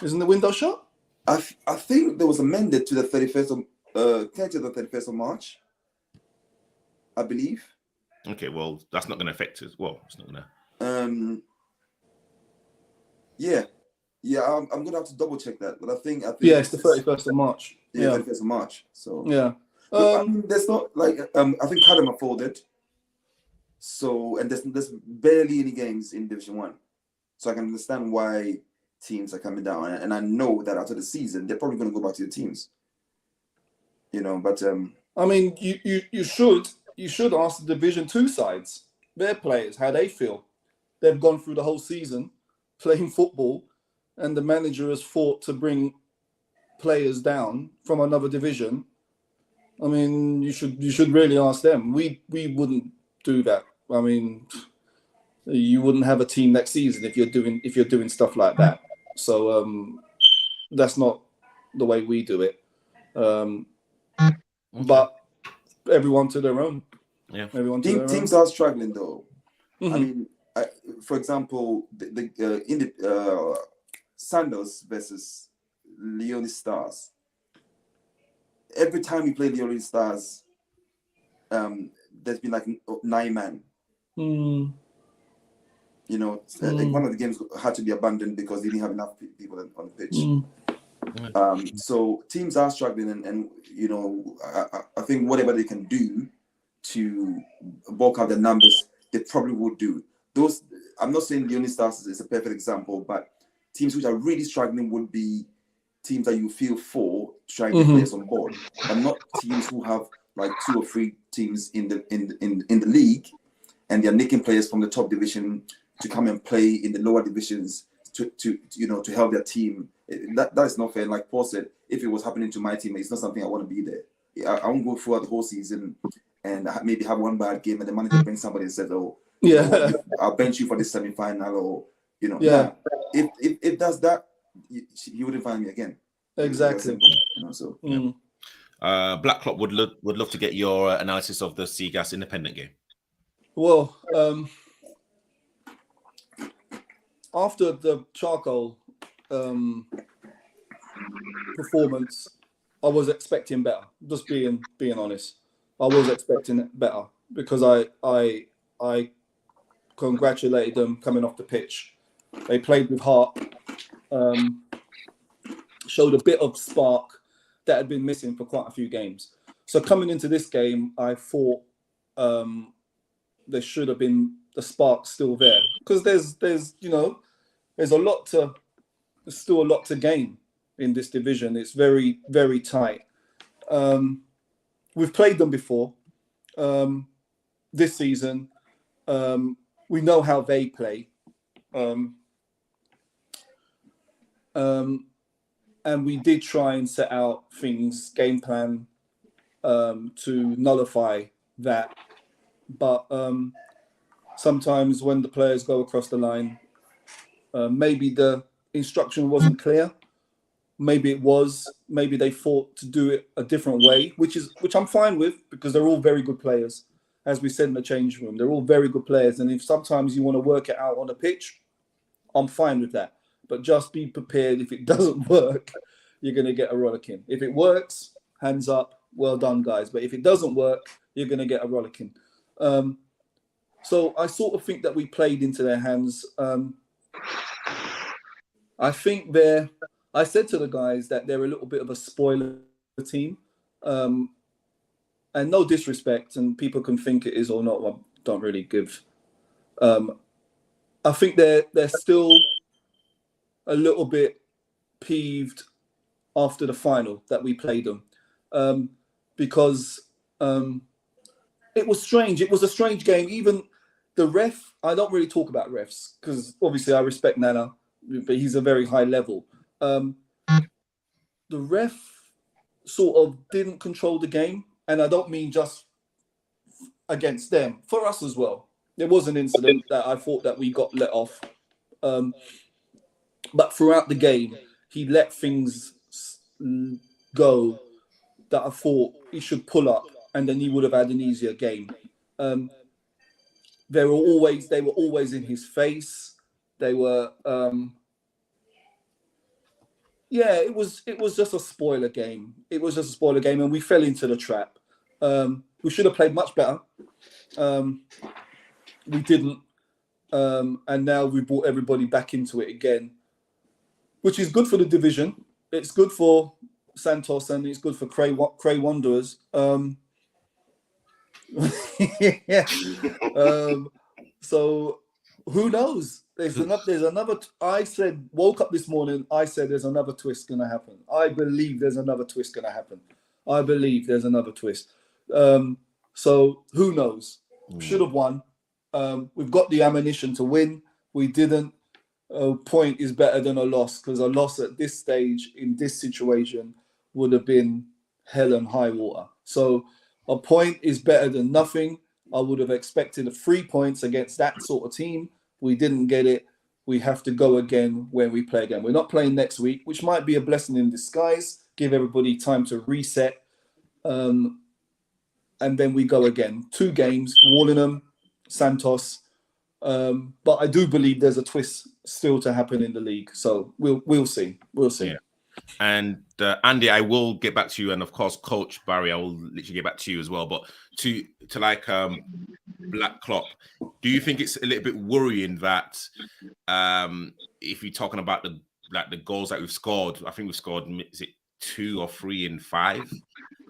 Isn't the window shut? I think there was amended to the 31st of March, I believe. Okay, well, that's not going to affect us. Well, it's not going to. Yeah, I'm going to have to double check that, but I think yeah, it's the 31st of March. Yeah, 31st of March. So yeah, there's not like I think Kadama folded. So and there's barely any games in Division 1, so I can understand why teams are coming down, and I know that after the season they're probably going to go back to the teams. But I mean, you should ask the Division 2 sides, their players, how they feel. They've gone through the whole season playing football, and the manager has fought to bring players down from another division. I mean, you should really ask them. We wouldn't do that. I mean, you wouldn't have a team next season if you're doing stuff like that. So that's not the way we do it. But everyone to their own. Yeah. Everyone to their own. Teams are struggling though. Mm-hmm. I mean, for example, the Sandals versus Leone Stars. Every time we play Leone Stars, there's been like 9 men. Mm. Like one of the games had to be abandoned because they didn't have enough people on the pitch. So teams are struggling, and I think whatever they can do to bulk out the numbers, they probably would do. I'm not saying Leone Stars is a perfect example, but teams which are really struggling would be teams that you feel for to try and get players on board, and not teams who have like 2 or 3 teams in the league, and they're nicking players from the top division to come and play in the lower divisions to help their team. That is not fair. And like Paul said, if it was happening to my team, it's not something I want to be there. I won't go throughout the whole season and maybe have one bad game, and the manager brings somebody and says, "Oh, yeah, I'll bench you for this semi-final," or yeah. If does that, he wouldn't find me again. Exactly. So. Yeah. Black Clock would love to get your analysis of the Seagas independent game. Well, after the Charcoal performance, I was expecting better. Just being honest, I was expecting better because I congratulated them coming off the pitch. They played with heart, showed a bit of spark that had been missing for quite a few games. So coming into this game, I thought there should have been the spark still there, because there's still a lot to gain in this division. It's very, very tight. We've played them before this season. We know how they play. And we did try and set out things, game plan, to nullify that. But sometimes when the players go across the line, maybe the instruction wasn't clear. Maybe it was. Maybe they thought to do it a different way, which I'm fine with, because they're all very good players. As we said in the change room, they're all very good players. And if sometimes you want to work it out on the pitch, I'm fine with that. But just be prepared. If it doesn't work, you're going to get a rollicking. If it works, hands up, well done, guys. But if it doesn't work, you're going to get a rollicking. So I sort of think that we played into their hands. I think I said to the guys that they're a little bit of a spoiler team. And no disrespect, and people can think it is or not. I don't really give. I think they're still a little bit peeved after the final that we played them, because it was strange. It was a strange game. the ref, I don't really talk about refs because obviously I respect Nana, but he's a very high level. The ref sort of didn't control the game, and I don't mean just against them, for us as well. There was an incident that I thought that we got let off, but throughout the game, he let things go that I thought he should pull up, and then he would have had an easier game. They were always in his face. They were, it was just a spoiler game. It was just a spoiler game, and we fell into the trap. We should have played much better. We didn't, and now we brought everybody back into it again, which is good for the division. It's good for Santos, and it's good for Cray Wanderers. So who knows? There's another. Woke up this morning. I said there's another twist going to happen. I believe there's another twist going to happen. I believe there's another twist. So who knows? Should have won. We've got the ammunition to win. We didn't. A point is better than a loss, because a loss at this stage in this situation would have been hell and high water. So a point is better than nothing. I would have expected 3 points against that sort of team. We didn't get it. We have to go again when we play again. We're not playing next week, which might be a blessing in disguise. Give everybody time to reset. And then we go again. 2 games, Wallingham, Santos. But I do believe there's a twist still to happen in the league. So we'll see. We'll see. Yeah. And Andy, I will get back to you, and of course, Coach Barry, I will literally get back to you as well. But to like Black Klopp, do you think it's a little bit worrying that if you're talking about the goals that we've scored, I think we've scored, is it 2 or 3 in 5?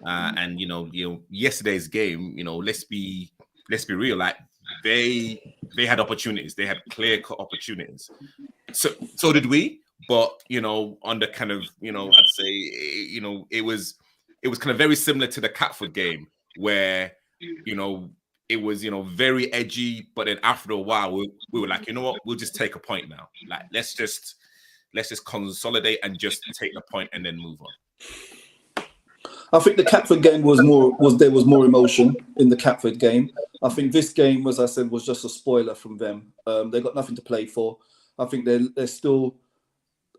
And you know yesterday's game, let's be real, like they had opportunities, they had clear-cut opportunities. So did we. But on the kind of I'd say it was kind of very similar to the Catford game where it was very edgy, but then after a while we were like, you know what, we'll just take a point now. Like let's just consolidate and just take the point and then move on. I think the Catford game there was more emotion in the Catford game. I think this game, as I said, was just a spoiler from them. They got nothing to play for. I think they're still.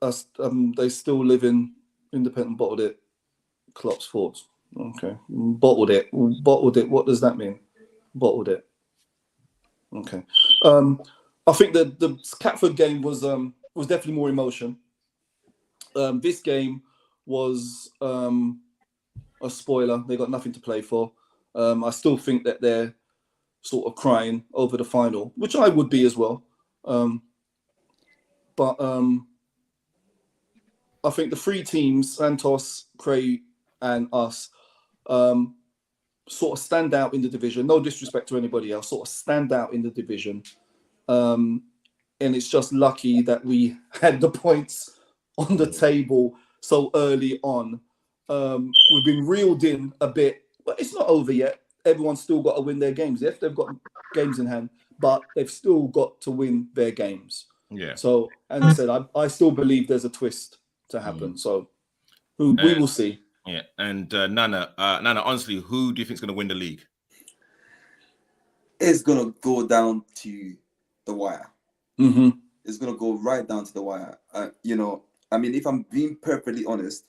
They still live in independent bottled it. Klopp's thoughts. Okay, bottled it. What does that mean? Bottled it. Okay. I think the Catford game was definitely more emotion. This game was a spoiler. They got nothing to play for. I still think that they're sort of crying over the final, which I would be as well. But I think the 3 teams, Santos, Cray, and us, sort of stand out in the division. No disrespect to anybody else, sort of stand out in the division. And it's just lucky that we had the points on the table so early on. We've been reeled in a bit, but it's not over yet. Everyone's still got to win their games. Yes, they've got games in hand, but they've still got to win their games. Yeah. So, as I said, I still believe there's a twist to happen. So we will see. Yeah. And Nana, honestly, who do you think is going to win the league? It's going to go down to the wire. Mm-hmm. It's going to go right down to the wire. If I'm being perfectly honest,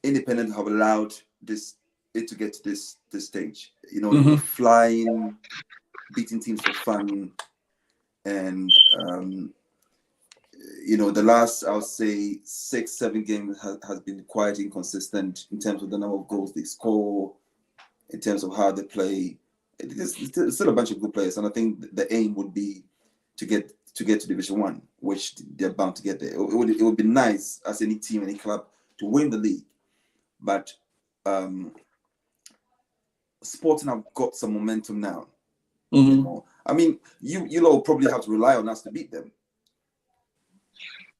Independent have allowed it to get to this stage. Flying, beating teams for fun. And, the last, I would say, 6-7 games has been quite inconsistent in terms of the number of goals they score, in terms of how they play. It's still a bunch of good players. And I think the aim would be to get to Division 1, which they're bound to get there. It would be nice as any team, any club, to win the league. But Sporting have got some momentum now. Mm-hmm. You lot probably have to rely on us to beat them.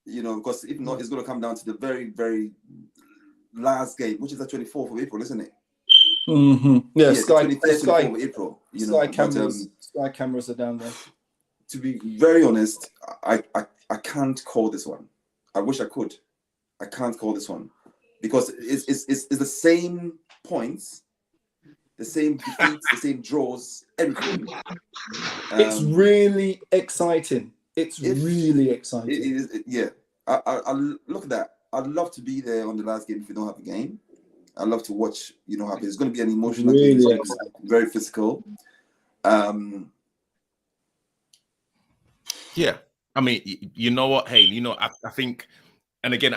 Because if not, it's going to come down to the very, very last game, which is the 24th of April, isn't it? Mm-hmm. Yeah, Sky of April. Sky Sky cameras are down there. To be very honest, I can't call this one. I wish I could. I can't call this one because it's the same points, the same defeats, the same draws, everything. It's really exciting. It's really exciting. It is, yeah. I look at that. I'd love to be there on the last game if we don't have a game. I'd love to watch, happen. It's going to be an emotional game, very physical. Yeah. I mean, you know what? Hey, I think, and again,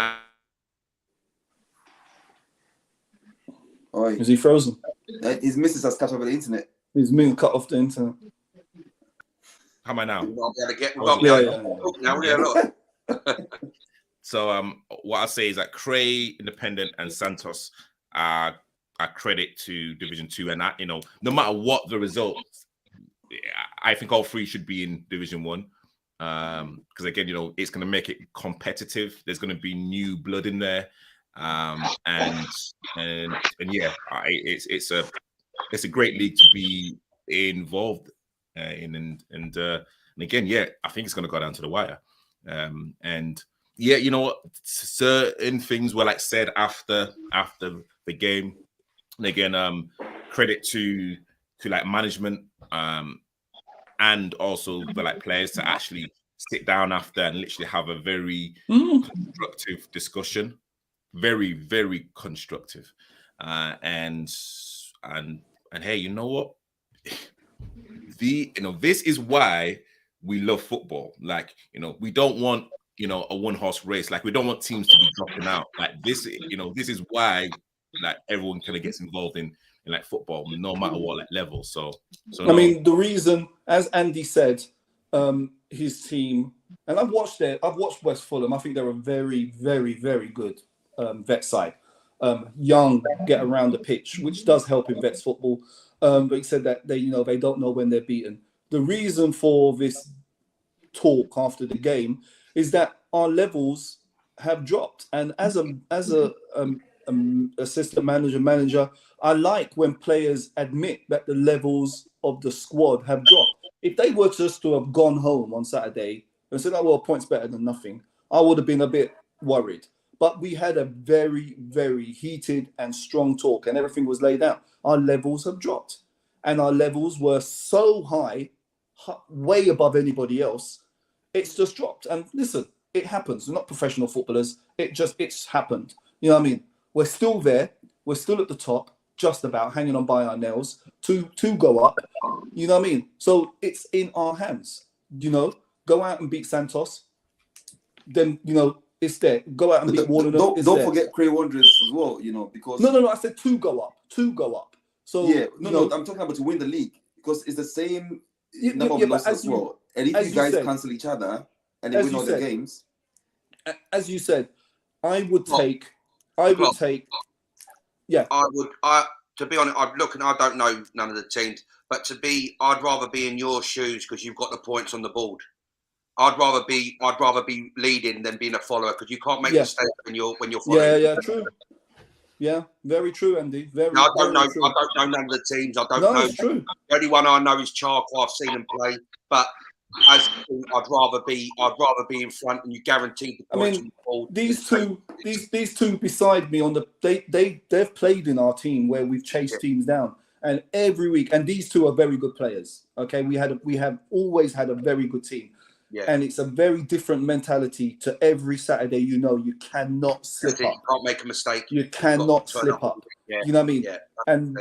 is he frozen? His missus has cut over the internet. He's been cut off the internet. How am I now? So what I say is that Cray, Independent, and Santos are credit to Division 2, and no matter what the results, I think all three should be in Division 1. Because again, it's going to make it competitive. There's going to be new blood in there, and yeah, it's a great league to be involved in, and again, yeah, I think it's going to go down to the wire, and yeah, certain things were said after the game, and again, credit to management, and also the players to actually sit down after and literally have a very constructive discussion, very, very constructive, and hey, you know what? This is why we love football. We don't want a one-horse race. We don't want teams to be dropping out. This is why everyone kind of gets involved in football, no matter what level. So I mean, the reason, as Andy said, his team, and I've watched West Fulham. I think they're a very, very, very good vet side. Young, get around the pitch, which does help in vets football. But he said that they don't know when they're beaten. The reason for this talk after the game is that our levels have dropped, and as a assistant manager, I like when players admit that the levels of the squad have dropped. If they were just to have gone home on Saturday and said, "Oh, well, points better than nothing," I would have been a bit worried. But we had a very, very heated and strong talk, and everything was laid out. Our levels have dropped, and our levels were so high, way above anybody else. It's just dropped. And listen, it happens. We're not professional footballers. It's happened. You know what I mean? We're still there. We're still at the top, just about hanging on by our nails to go up. You know what I mean? So it's in our hands. Go out and beat Santos. Then it's there. Go out and beat Warden. Don't forget Cray Wanderers as well. Because no. I said to go up. So yeah, no. I'm talking about to win the league because it's the same number of losses as well. And if you guys cancel each other and they win all the games, as you said, I would take. Yeah, I would. To be honest, I'd look and I don't know none of the teams, but I'd rather be in your shoes because you've got the points on the board. I'd rather be leading than being a follower because you can't make mistakes when you're following. Yeah, true. Yeah, very true, Andy. I don't know. True. I don't know none of the teams. I don't know. It's true. The only one I know is Charcoal. I've seen them play, but I'd rather be in front, and you guaranteed the points. I mean, these two beside me they've played in our team where we've chased teams down, and every week. And these two are very good players. Okay, we have always had a very good team. Yeah. And it's a very different mentality to every Saturday. You cannot slip up. You can't make a mistake. You cannot slip up. Yeah. You know what I mean? Yeah. And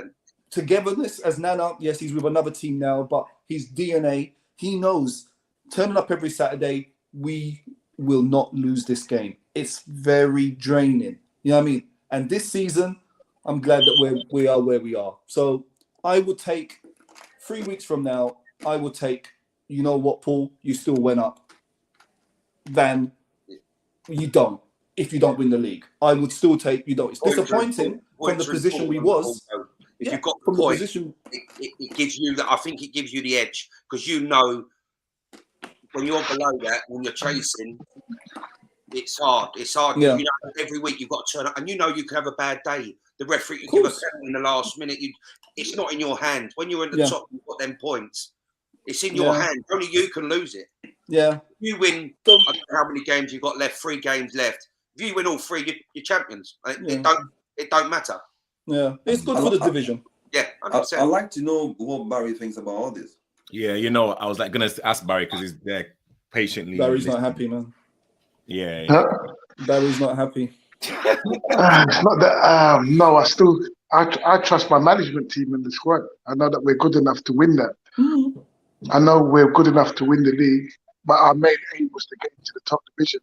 togetherness, as Nana, yes, he's with another team now, but his DNA, he knows, turning up every Saturday, we will not lose this game. It's very draining. You know what I mean? And this season, I'm glad that we are where we are. So I would take 3 weeks from now, I would take, you know what, Paul, you still went up, than you don't, if you don't win the league. I would still take, you don't. It's disappointing from the position we was. If you've got the point, it gives you that. I think it gives you the edge because when you're below that, when you're chasing, it's hard. It's hard. Yeah. Every week you've got to turn up, and you can have a bad day. The referee can give a penalty in the last minute. It's not in your hand. When you're at the top, you've got them points. It's in your hands. Only you can lose it. Yeah. You win. I don't know how many games you've got left. 3 games left. If you win all 3, you're champions. It don't matter. Yeah, it's good for the division. Yeah, 100%. I'd like to know what Barry thinks about all this. Yeah, I was like gonna ask Barry because he's there patiently. Barry's not happy, man. Yeah. Barry's not happy. It's not that. No, I trust my management team and the squad. I know that we're good enough to win that. Mm-hmm. I know we're good enough to win the league, but our main aim was to get into the top division.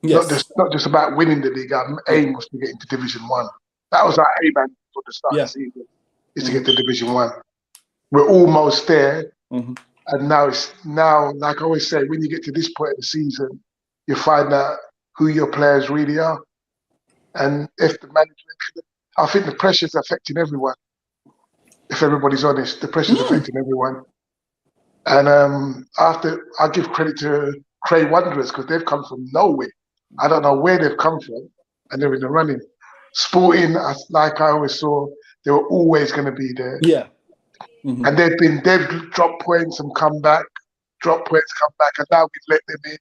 Yes. Not just about winning the league. Our aim was to get into Division 1. That was our aim for the start of the season, is to get to Division 1. We're almost there. Mm-hmm. And now, like I always say, when you get to this point of the season, you find out who your players really are. And if the management, I think the pressure's affecting everyone. If everybody's honest, the pressure's affecting everyone. And I give credit to Cray Wanderers because they've come from nowhere. I don't know where they've come from, and they're in the running. Sporting, like I always saw, they were always going to be there. Yeah. Mm-hmm. And they've dropped points and come back, and now we've let them in.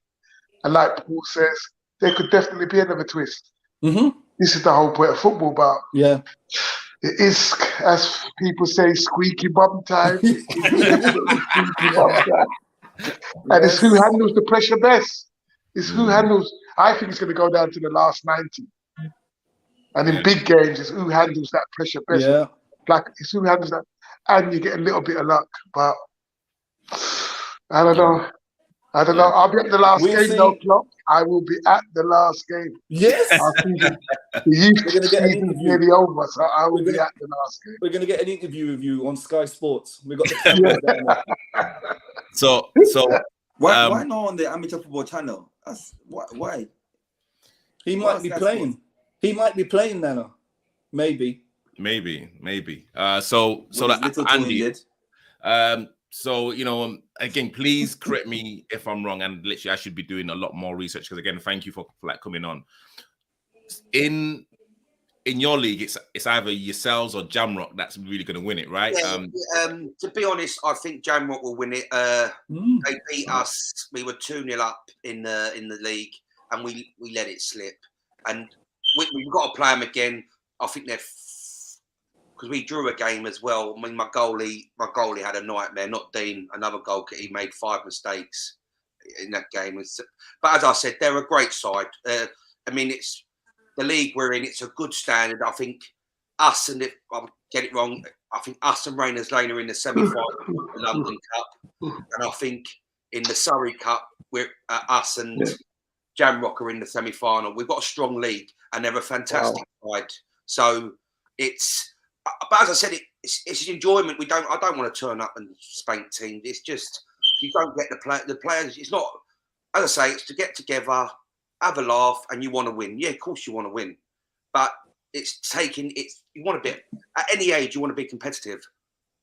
And like Paul says, there could definitely be another twist. Mm-hmm. This is the whole point of football, but it is, as people say, squeaky bum time. And it's who handles the pressure best. It's who handles. I think it's going to go down to the last 90. And in big games, it's who handles that pressure best. Yeah. Like, it's who handles that. And you get a little bit of luck, but I don't know. I'll be at the last game, though, Klopp. I will be at the last game. Yes. The youth season is nearly over, so I will be at the last game. We're going to get an interview with you on Sky Sports. We got the cameras down there. So why not on the amateur football channel? Why? He might be playing. He might be playing, Nana. Maybe. So like Andy. So again, please correct me if I'm wrong, and literally I should be doing a lot more research because again, thank you for like coming on. In your league, it's either yourselves or Jamrock that's really going to win it, right? To be honest, I think Jamrock will win it. They beat us. We were 2-0 up in the league, and we let it slip. And we've got to play them again. I think they're because we drew a game as well. I mean, my goalie had a nightmare. Not Dean, another goalkeeper. He made 5 mistakes in that game. But as I said, they're a great side. I mean, it's the league we're in. It's a good standard. I think us and if I get it wrong, I think us and Rayners Lane are in the semi-final of the London Cup, and I think in the Surrey Cup, we're us and Jamrock are in the semi-final. We've got a strong league, and they're a fantastic side. So it's. But as I said, it's enjoyment. I don't want to turn up and spank teams. It's just you don't get the players. It's not, as I say, it's to get together, have a laugh, and you want to win. Yeah, of course you want to win, but you want to be at any age. You want to be competitive.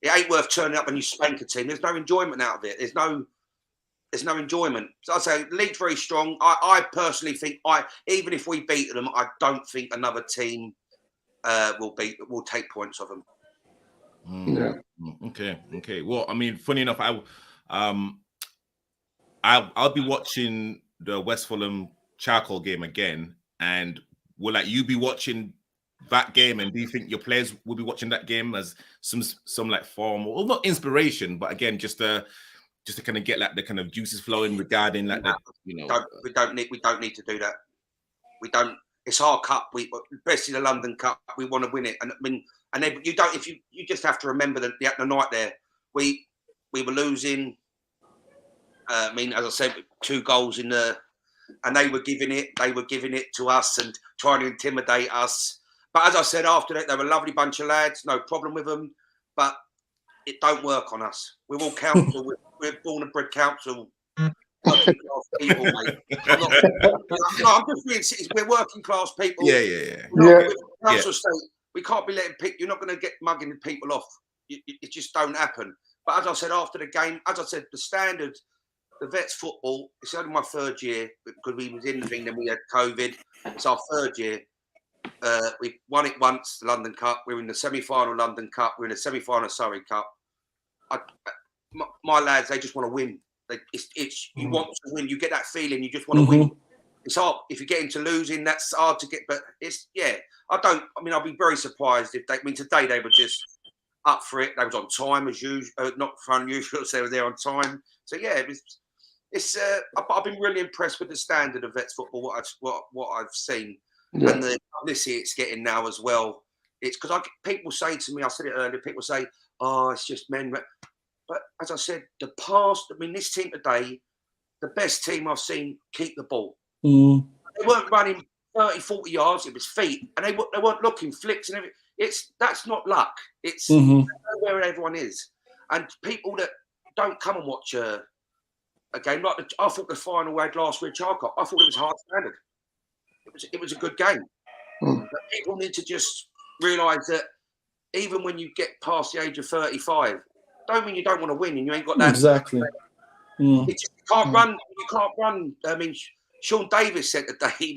It ain't worth turning up and you spank a team. There's no enjoyment out of it. There's no enjoyment. So I say the league's very strong. I personally think even if we beat them, I don't think another team. Will take points of them. Okay. Well, I mean, funny enough, I'll be watching the West Fulham Charcoal game again, and will you be watching that game? And do you think your players will be watching that game as some like form, well, not inspiration, but again, just to kind of get like the kind of juices flowing regarding like we don't need to do that. We don't. It's our cup. Especially the London Cup, we want to win it. And I mean, you don't. If you just have to remember that the night there, we were losing. I mean, as I said, 2 goals in the, and they were giving it to us and trying to intimidate us. But as I said, after that, they were a lovely bunch of lads. No problem with them. But it don't work on us. We're all council. we're born and bred council. Working class people, mate. I'm just being. We're working class people. Yeah. Council state, we can't be letting people. You're not going to get mugging people off. It just don't happen. But as I said after the game, as I said, the standard, the Vets football. It's only my 3rd year because we was in the thing. Then we had COVID. It's our 3rd year. We won it once, the London Cup. We're in the semi-final London Cup. We're in the semi-final Surrey Cup. my lads, they just want to win. It's you want to win. You get that feeling. You just want to win. It's hard if you get into losing. That's hard to get. But I'll be very surprised if they. I mean, today they were just up for it. They was on time as usual. Not unusual. They were there on time. So yeah, I've been really impressed with the standard of Vets football. What I've seen and the publicity it's getting now as well. It's because people say to me, I said it earlier. People say, "Oh, it's just men." But as I said, this team today, the best team I've seen keep the ball. They weren't running 30, 40 yards. It was feet. And they weren't looking flicks and everything. That's not luck. It's where everyone is. And people that don't come and watch a game, I thought the final we had last week, I thought it was hard standard. It was a good game. But people need to just realise that even when you get past the age of 35, don't mean you don't want to win and you ain't got that. Exactly. You can't run. You can't run. I mean, Sean Davis said today,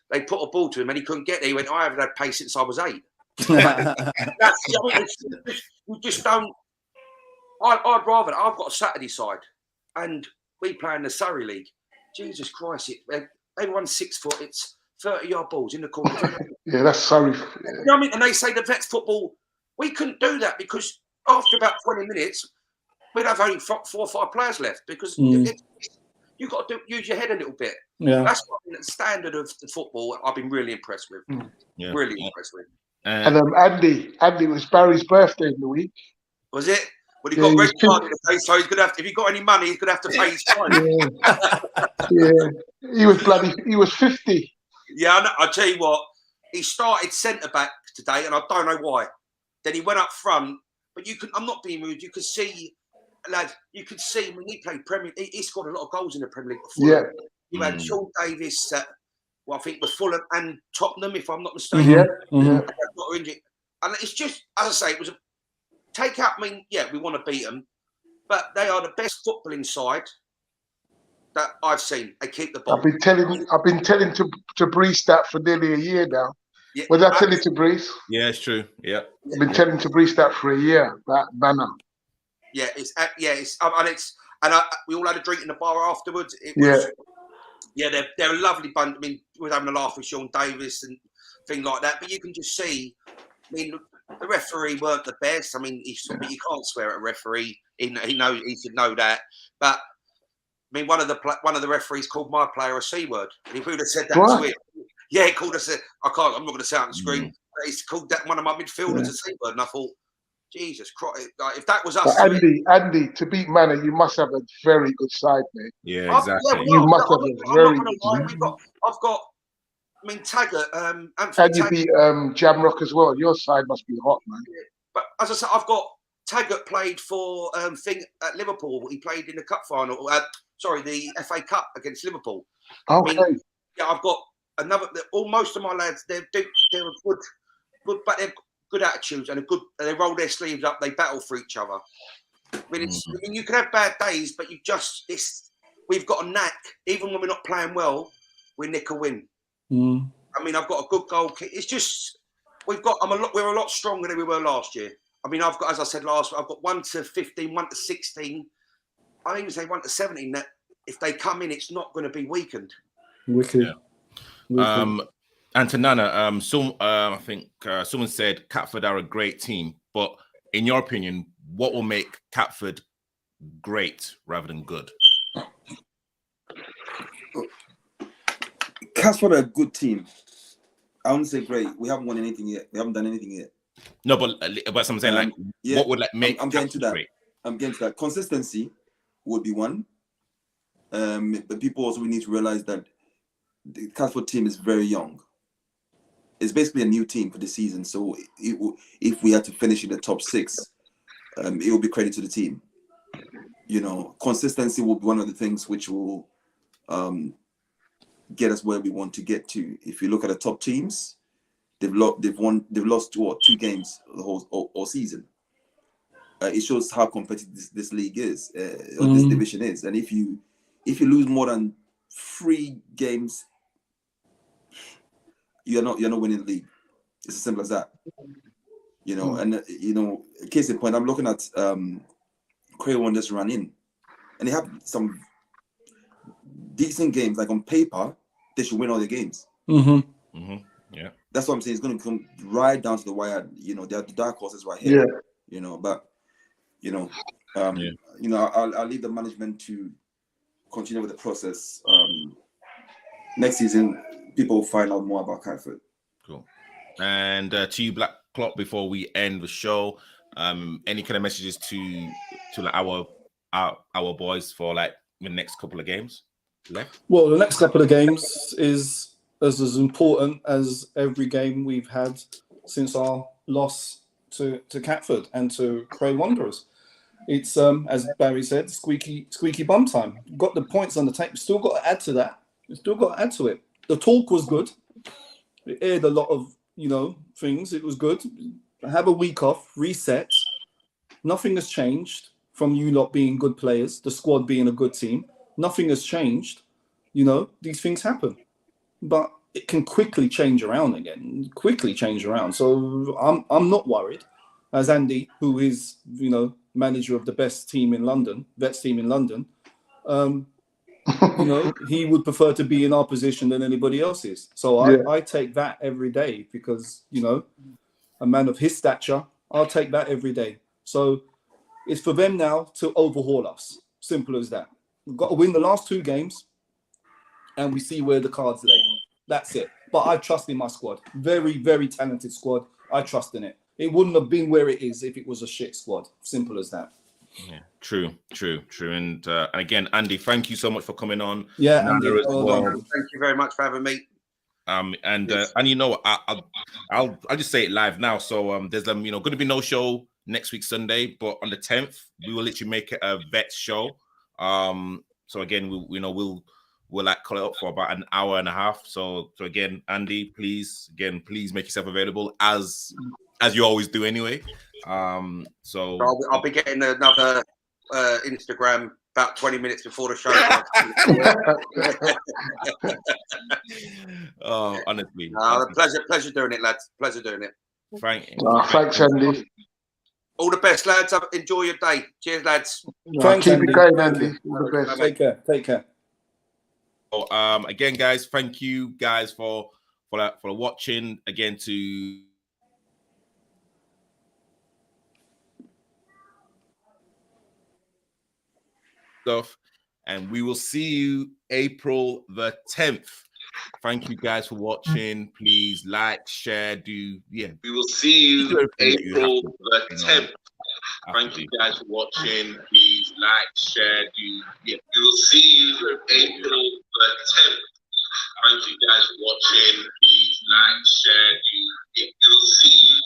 they put a ball to him and he couldn't get there. He went, I haven't had pace since I was 8. We just don't. I'd rather. I've got a Saturday side and we play in the Surrey League. Jesus Christ, everyone's 6 foot. It's 30-yard balls in the corner. Yeah, that's Surrey. You know what I mean? And they say the Vets football, we couldn't do that because after about 20 minutes, we'd have only 4 or 5 players left because you've got to use your head a little bit. Yeah. That's the standard of the football I've been really impressed with. Really impressed with. And Andy was Barry's birthday in the week. Was it? Well, he got red card today, so he's going to have to, if he got any money, he's going to have to pay his fine. He was 50. Yeah, I'll tell you what, he started centre-back today, and I don't know why. Then he went up front, but I'm not being rude, you could see, lads, when he played Premier League, he scored a lot of goals in the Premier League before. Yeah. You had Sean Davis, I think with Fulham and Tottenham, if I'm not mistaken. Yeah. And it's just, as I say, it was a take-out. I mean, yeah, we want to beat them, but they are the best footballing side that I've seen. They keep the ball. I've been telling to Breeze that for nearly a year now. Yeah, Was I telling to Breeze? Yeah, it's true. Yeah. I've been telling to Breeze that for a year. That banner. Yeah, we all had a drink in the bar afterwards. They're a lovely bunch. I mean, we were having a laugh with Sean Davis and things like that. But you can just see. I mean, the referee weren't the best. I mean, you can't swear at a referee. He should know that. But I mean, one of the referees called my player a C word. And if we would have said that to him, he called us I'm not going to say it on the screen. But he's called that one of my midfielders a C word, and I thought, Jesus Christ! Like, if that was us, Andy, to beat Manor, you must have a very good side, mate. Yeah, exactly. You must have a very good side. I've got. I mean, Taggart. And you beat Jamrock as well. Your side must be hot, man. But as I said, I've got Taggart played for thing at Liverpool. He played in the cup final. The FA Cup against Liverpool. Okay. I mean, I've got another. Most of my lads, they're good, but they're good attitudes and they roll their sleeves up. They battle for each other. I mean, you can have bad days, but we've got a knack. Even when we're not playing well, we nick a win. I mean, I've got a good goal kick. It's just we're a lot stronger than we were last year. I mean, I've got, as I said last week, I've got 1 to 15, 1 to 16. I even say 1 to 17. That if they come in, it's not going to be weakened. Wicked. And to Nana, I think someone said Catford are a great team, but in your opinion, what will make Catford great rather than good? Catford are a good team. I wouldn't say great. We haven't won anything yet. We haven't done anything yet. No, but I'm saying what would make? I'm getting to that. Great? I'm getting to that. Consistency would be one. But people also need to realize that the Catford team is very young. It's basically a new team for the season. So if we had to finish in the top 6, it will be credit to the team. You know, consistency will be one of the things which will get us where we want to get to. If you look at the top teams, they've lost 2 games the whole season. It shows how competitive this league is, or this division is. And if you lose more than 3 games, you're not winning the league. It's as simple as that. You know, and case in point, I'm looking at Crayon just ran in, and they have some decent games. Like on paper, they should win all their games. Yeah, that's what I'm saying. It's going to come right down to the wire. You know, the dark horses right here. Yeah. You know, but you know, you know, I'll leave the management to continue with the process. Next season, people will find out more about Catford. Cool. And to you, Black Clock, before we end the show, any kind of messages to like our boys for like the next couple of games left? Well, the next couple of games is as important as every game we've had since our loss to Catford and to Cray Wanderers. It's as Barry said, squeaky bum time. Got the points on the tape. Still got to add to that. Still got to add to it. The talk was good. It aired a lot of things. It was good. Have a week off, reset. Nothing has changed from you lot being good players, the squad being a good team. Nothing has changed. These things happen, but it can quickly change around again. So I'm not worried. As Andy, who is manager of the best team in London, Vets team in London, he would prefer to be in our position than anybody else's. So I take that every day because, a man of his stature, I'll take that every day. So it's for them now to overhaul us. Simple as that. We've got to win the last 2 games and we see where the cards lay. That's it. But I trust in my squad. Very, very talented squad. I trust in it. It wouldn't have been where it is if it was a shit squad. Simple as that. Yeah, true. And again, Andy, thank you so much for coming on. Yeah, Andy, thank you very much for having me. And I'll just say it live now. So there's going to be no show next week Sunday, but on the 10th we will literally make it a Vets show. So again, we'll like call it up for about an hour and a half. So again, Andy, please make yourself available as you always do anyway. So I'll be getting another Instagram about 20 minutes before the show. Oh, honestly. Pleasure doing it, lads. Pleasure doing it. Thanks, Andy. All the best, lads. Enjoy your day. Cheers, lads. Thanks, Keep Andy. it going, Andy. All the best. Take care. So, again, guys, thank you guys for watching. Again, to stuff, and we will see you April the 10th. Thank you guys for watching. Please like, share, We will see you April the 10th. Thank you guys for watching. Please like, share, We will see you April the 10th. Thank you guys for watching. Please like, share, We will see you.